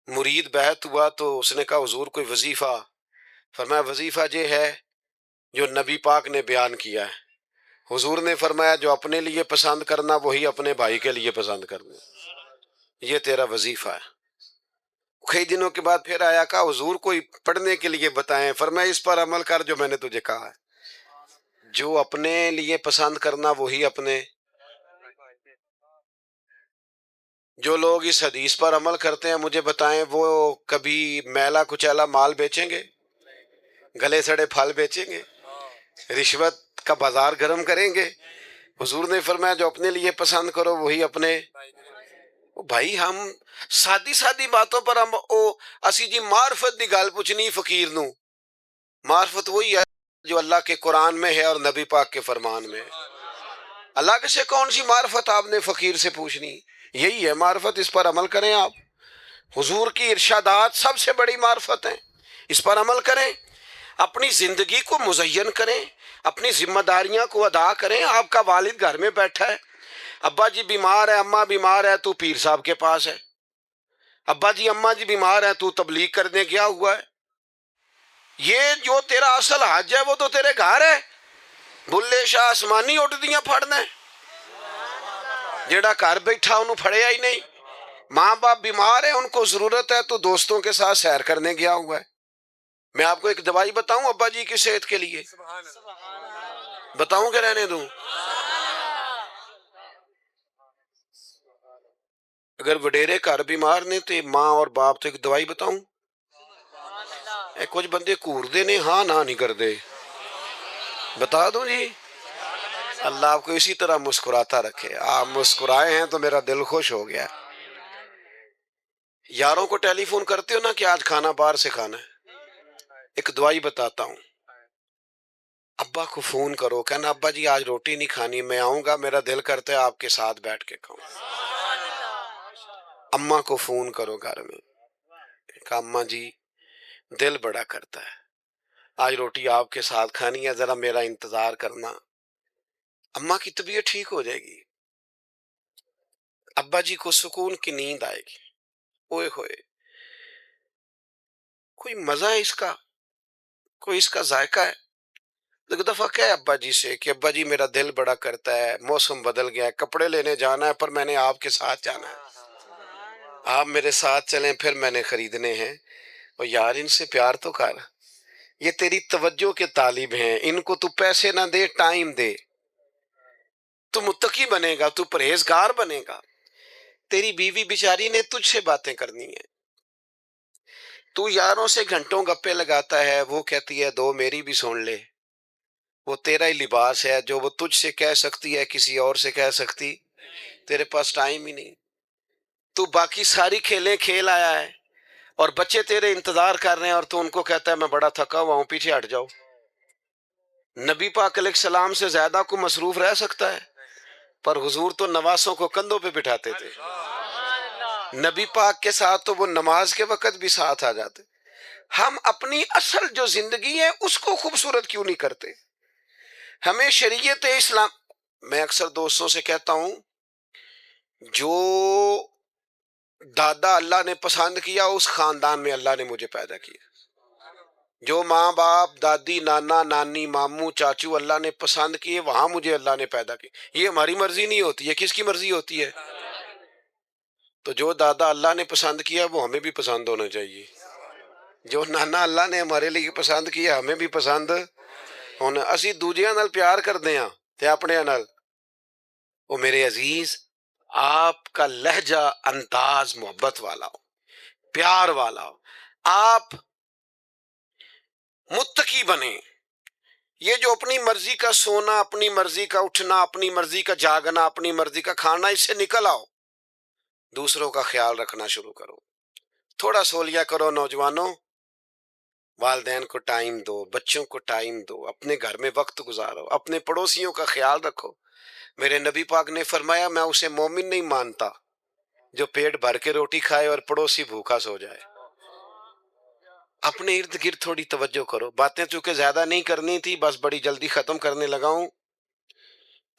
مرید بیعت ہوا تو اس نے کہا حضور کوئی وظیفہ؟ فرمایا وظیفہ یہ ہے جو نبی پاک نے بیان کیا ہے۔ حضور نے فرمایا جو اپنے لیے پسند کرنا وہی اپنے بھائی کے لیے پسند کرنا، یہ تیرا وظیفہ ہے۔ کئی دنوں کے بعد پھر آیا، کہا حضور کوئی پڑھنے کے لیے بتائیں۔ فرمایا اس پر عمل کر جو میں نے تجھے کہا ہے، جو اپنے لیے پسند کرنا وہی اپنے۔ جو لوگ اس حدیث پر عمل کرتے ہیں مجھے بتائیں وہ کبھی میلا کچیلا مال بیچیں گے؟ گلے سڑے پھل بیچیں گے؟ رشوت کا بازار گرم کریں گے؟ حضور نے فرمایا جو اپنے لیے پسند کرو وہی اپنے۔ بھائی ہم سادی سادی باتوں پر ہم اسی جی معرفت دی گل پوچھنی فقیر نو، معرفت وہی ہے جو اللہ کے قرآن میں ہے اور نبی پاک کے فرمان میں ہے۔ اللہ سے کون سی معرفت آپ نے فقیر سے پوچھنی؟ یہی ہے معرفت، اس پر عمل کریں آپ۔ حضور کی ارشادات سب سے بڑی معرفت ہیں، اس پر عمل کریں، اپنی زندگی کو مزین کریں، اپنی ذمہ داریاں کو ادا کریں۔ آپ کا والد گھر میں بیٹھا ہے، ابا جی بیمار ہے، اماں بیمار ہے، تو پیر صاحب کے پاس ہے۔ ابا جی اماں جی بیمار ہے، تو تبلیغ کرنے گیا ہوا ہے۔ یہ جو تیرا اصل حج ہے وہ تو تیرے گھر ہے، بلے شاہ آسمانی اٹھدیاں پھڑنا ہے، جیڑا گھر بیٹھا انہوں پھڑیا ہی نہیں۔ ماں باپ بیمار ہیں، ان کو ضرورت ہے تو دوستوں کے ساتھ سیر کرنے گیا ہوا ہے۔ میں آپ کو ایک دوائی بتاؤں ابا جی کی صحت کے لیے، بتاؤں کہ رہنے دوں؟ اگر وڈیرے گھر بیمار نے تو ماں اور باپ تو ایک دوائی بتاؤں؟ کچھ بندے کور دے نے ہاں نہ نہیں کر دے، بتا دوں جی؟ اللہ آپ کو اسی طرح مسکراتا رکھے۔ آپ مسکرائے ہیں تو میرا دل خوش ہو گیا۔ یاروں کو ٹیلی فون کرتے ہو نا کہ آج کھانا باہر سے کھانا ہے، ایک دوائی بتاتا ہوں، ابا کو فون کرو، کہنا ابا جی آج روٹی نہیں کھانی، میں آؤں گا، میرا دل کرتا ہے آپ کے ساتھ بیٹھ کے کھاؤں۔ اماں کو فون کرو گھر میں، کہا اماں جی دل بڑا کرتا ہے، آج روٹی آپ کے ساتھ کھانی ہے، ذرا میرا انتظار کرنا، اماں کی طبیعت ٹھیک ہو جائے گی، ابا جی کو سکون کی نیند آئے گی۔ اوئے ہوئے، کوئی مزہ ہے اس کا، کوئی اس کا ذائقہ ہے؟ ایک دفعہ کہے ابا جی سے کہ ابا جی میرا دل بڑا کرتا ہے، موسم بدل گیا ہے، کپڑے لینے جانا ہے پر میں نے آپ کے ساتھ جانا ہے، آپ میرے ساتھ چلیں، پھر میں نے خریدنے ہیں۔ اور یار ان سے پیار تو کر، یہ تیری توجہ کے طالب ہیں، ان کو تو پیسے نہ دے، ٹائم دے، تو متقی بنے گا، تو پرہیزگار بنے گا۔ تیری بیوی بیچاری نے تجھ سے باتیں کرنی ہیں، تو یاروں سے گھنٹوں گپے لگاتا ہے، وہ کہتی ہے دو میری بھی سن لے، وہ تیرا ہی لباس ہے، جو وہ تجھ سے کہہ سکتی ہے کسی اور سے کہہ سکتی، تیرے پاس ٹائم ہی نہیں، تو باقی ساری کھیلیں کھیل آیا ہے، اور بچے تیرے انتظار کر رہے ہیں اور تو ان کو کہتا ہے میں بڑا تھکا ہوا ہوں، پیچھے ہٹ جاؤ۔ نبی پاک علیہ السلام سے زیادہ کو مصروف رہ سکتا ہے؟ پر حضور تو نواسوں کو کندھوں پہ بٹھاتے تھے، نبی پاک کے ساتھ تو وہ نماز کے وقت بھی ساتھ آ جاتے۔ ہم اپنی اصل جو زندگی ہے اس کو خوبصورت کیوں نہیں کرتے؟ ہمیں شریعت اسلام، میں اکثر دوستوں سے کہتا ہوں، جو دادا اللہ نے پسند کیا اس خاندان میں اللہ نے مجھے پیدا کیا، جو ماں باپ دادی نانا نانی ماموں چاچو اللہ نے پسند کیے وہاں مجھے اللہ نے پیدا کیا۔ یہ ہماری مرضی نہیں ہوتی ہے، کس کی مرضی ہوتی ہے؟ تو جو دادا اللہ نے پسند کیا وہ ہمیں بھی پسند ہونا چاہیے، جو نانا اللہ نے ہمارے لیے پسند کیا ہمیں بھی پسند ہونا۔ اسی دوجیاں نال پیار کردے ہاں تے اپنے نال۔ او میرے عزیز، آپ کا لہجہ انداز محبت والا ہو، پیار والا ہو، آپ متقی بنیں۔ یہ جو اپنی مرضی کا سونا، اپنی مرضی کا اٹھنا، اپنی مرضی کا جاگنا، اپنی مرضی کا کھانا، اس سے نکل آؤ، دوسروں کا خیال رکھنا شروع کرو۔ تھوڑا سو لیا کرو نوجوانوں، والدین کو ٹائم دو، بچوں کو ٹائم دو، اپنے گھر میں وقت گزارو، اپنے پڑوسیوں کا خیال رکھو۔ میرے نبی پاک نے فرمایا میں اسے مومن نہیں مانتا جو پیٹ بھر کے روٹی کھائے اور پڑوسی بھوکا سو جائے۔ اپنے ارد گرد تھوڑی توجہ کرو۔ باتیں چونکہ زیادہ نہیں کرنی تھی، بس بڑی جلدی ختم کرنے لگا ہوں۔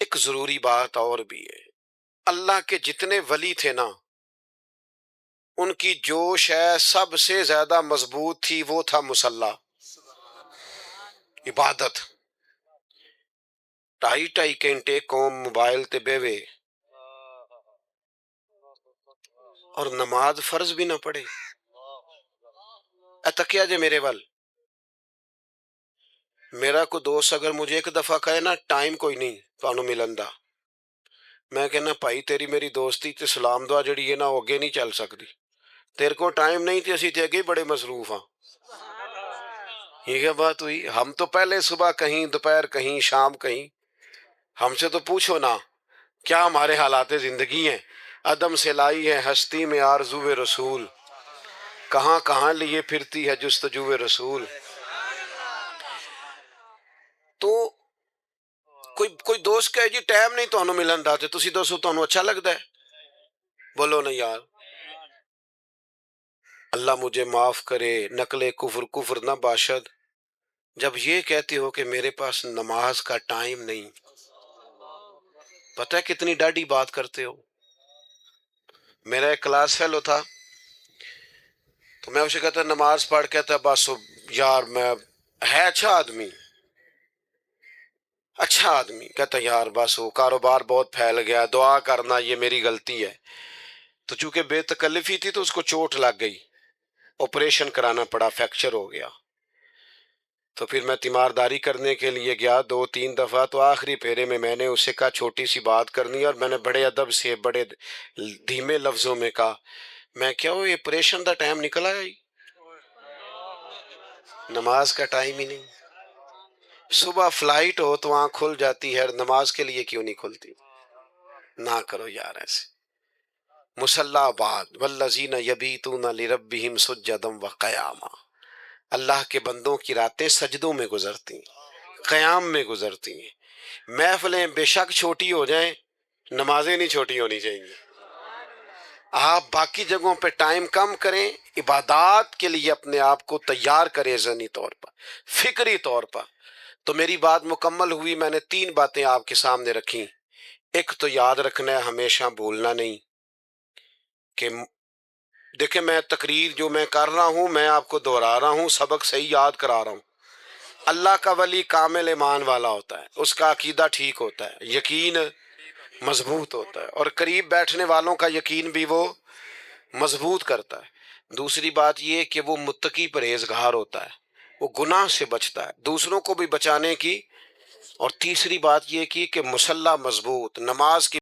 ایک ضروری بات اور بھی ہے، اللہ کے جتنے ولی تھے نا، ان کی جو شے سب سے زیادہ مضبوط تھی وہ تھا مصلی، عبادت۔ 2.5 گھنٹے قوم موبائل تے بیوے اور نماز فرض بھی نہ پڑھے۔ تکیا جے میرے ول، میرا کو دوست اگر مجھے ایک دفعہ کہے نا ٹائم کوئی نہیں تانوں ملن دا، میں کہنا بھائی تیری میری دوستی تے سلام دعا جڑی ہے نا وہ اگے نہیں چل سکتی، تیرے کو ٹائم نہیں تے اسی تے اگے بڑے مصروف ہاں۔ یہ کیا بات ہوئی؟ ہم تو پہلے صبح کہیں، دوپہر کہیں، شام کہیں، ہم سے تو پوچھو نا کیا ہمارے حالات زندگی ہیں۔ عدم سے لائی ہے ہستی میں آرزو رسول، کہاں کہاں لیے پھرتی ہے جستجو رسول۔ تو کوئی دوست کہے جی ٹائم نہیں تانوں ملن دا تے تسی دوستو تانوں اچھا لگتا ہے؟ بولو نا یار۔ اللہ مجھے معاف کرے، نقل کفر نہ باشد، جب یہ کہتے ہو کہ میرے پاس نماز کا ٹائم نہیں۔ پتہ ہے کتنی ڈاڈی بات کرتے ہو۔ میرا ایک کلاس فیلو تھا، تو میں اسے کہتا نماز پڑھ، کہتا بس یار میں ہے اچھا آدمی کہتا یار بس وہ کاروبار بہت پھیل گیا، دعا کرنا، یہ میری غلطی ہے. تو چونکہ بے تکلفی تھی تو اس کو چوٹ لگ گئی، آپریشن کرانا پڑا، فریکچر ہو گیا. تو پھر میں تیمارداری کرنے کے لیے گیا 2-3 دفعہ. تو آخری پھیرے میں نے اسے کہا چھوٹی سی بات کرنی ہے، اور میں نے بڑے ادب سے بڑے دھیمے لفظوں میں کہا، میں کیا وہ آپریشن دا ٹائم نکلا ہے، نماز کا ٹائم ہی نہیں. صبح فلائٹ ہو تو آنکھ کھل جاتی ہے، نماز کے لیے کیوں نہیں کھلتی؟ نہ کرو یار ایسے. مصلی بعد والذین یبیتون لربہم سجدا وقیاما، اللہ کے بندوں کی راتیں سجدوں میں گزرتی ہیں، قیام میں گزرتی ہیں. محفلیں بے شک چھوٹی ہو جائیں، نمازیں نہیں چھوٹی ہونی چاہیے. آپ باقی جگہوں پہ ٹائم کم کریں، عبادات کے لیے اپنے آپ کو تیار کریں ذہنی طور پر، فکری طور پر. تو میری بات مکمل ہوئی. میں نے 3 باتیں آپ کے سامنے رکھی. ایک تو یاد رکھنا ہے، ہمیشہ بھولنا نہیں کہ دیکھیں میں تقریر جو میں کر رہا ہوں میں آپ کو دہرا رہا ہوں، سبق صحیح یاد کرا رہا ہوں. اللہ کا ولی کامل ایمان والا ہوتا ہے، اس کا عقیدہ ٹھیک ہوتا ہے، یقین مضبوط ہوتا ہے، اور قریب بیٹھنے والوں کا یقین بھی وہ مضبوط کرتا ہے. دوسری بات یہ کہ وہ متقی پرہیزگار ہوتا ہے، وہ گناہ سے بچتا ہے، دوسروں کو بھی بچانے کی. اور تیسری بات یہ کی کہ مسلح مضبوط، نماز کی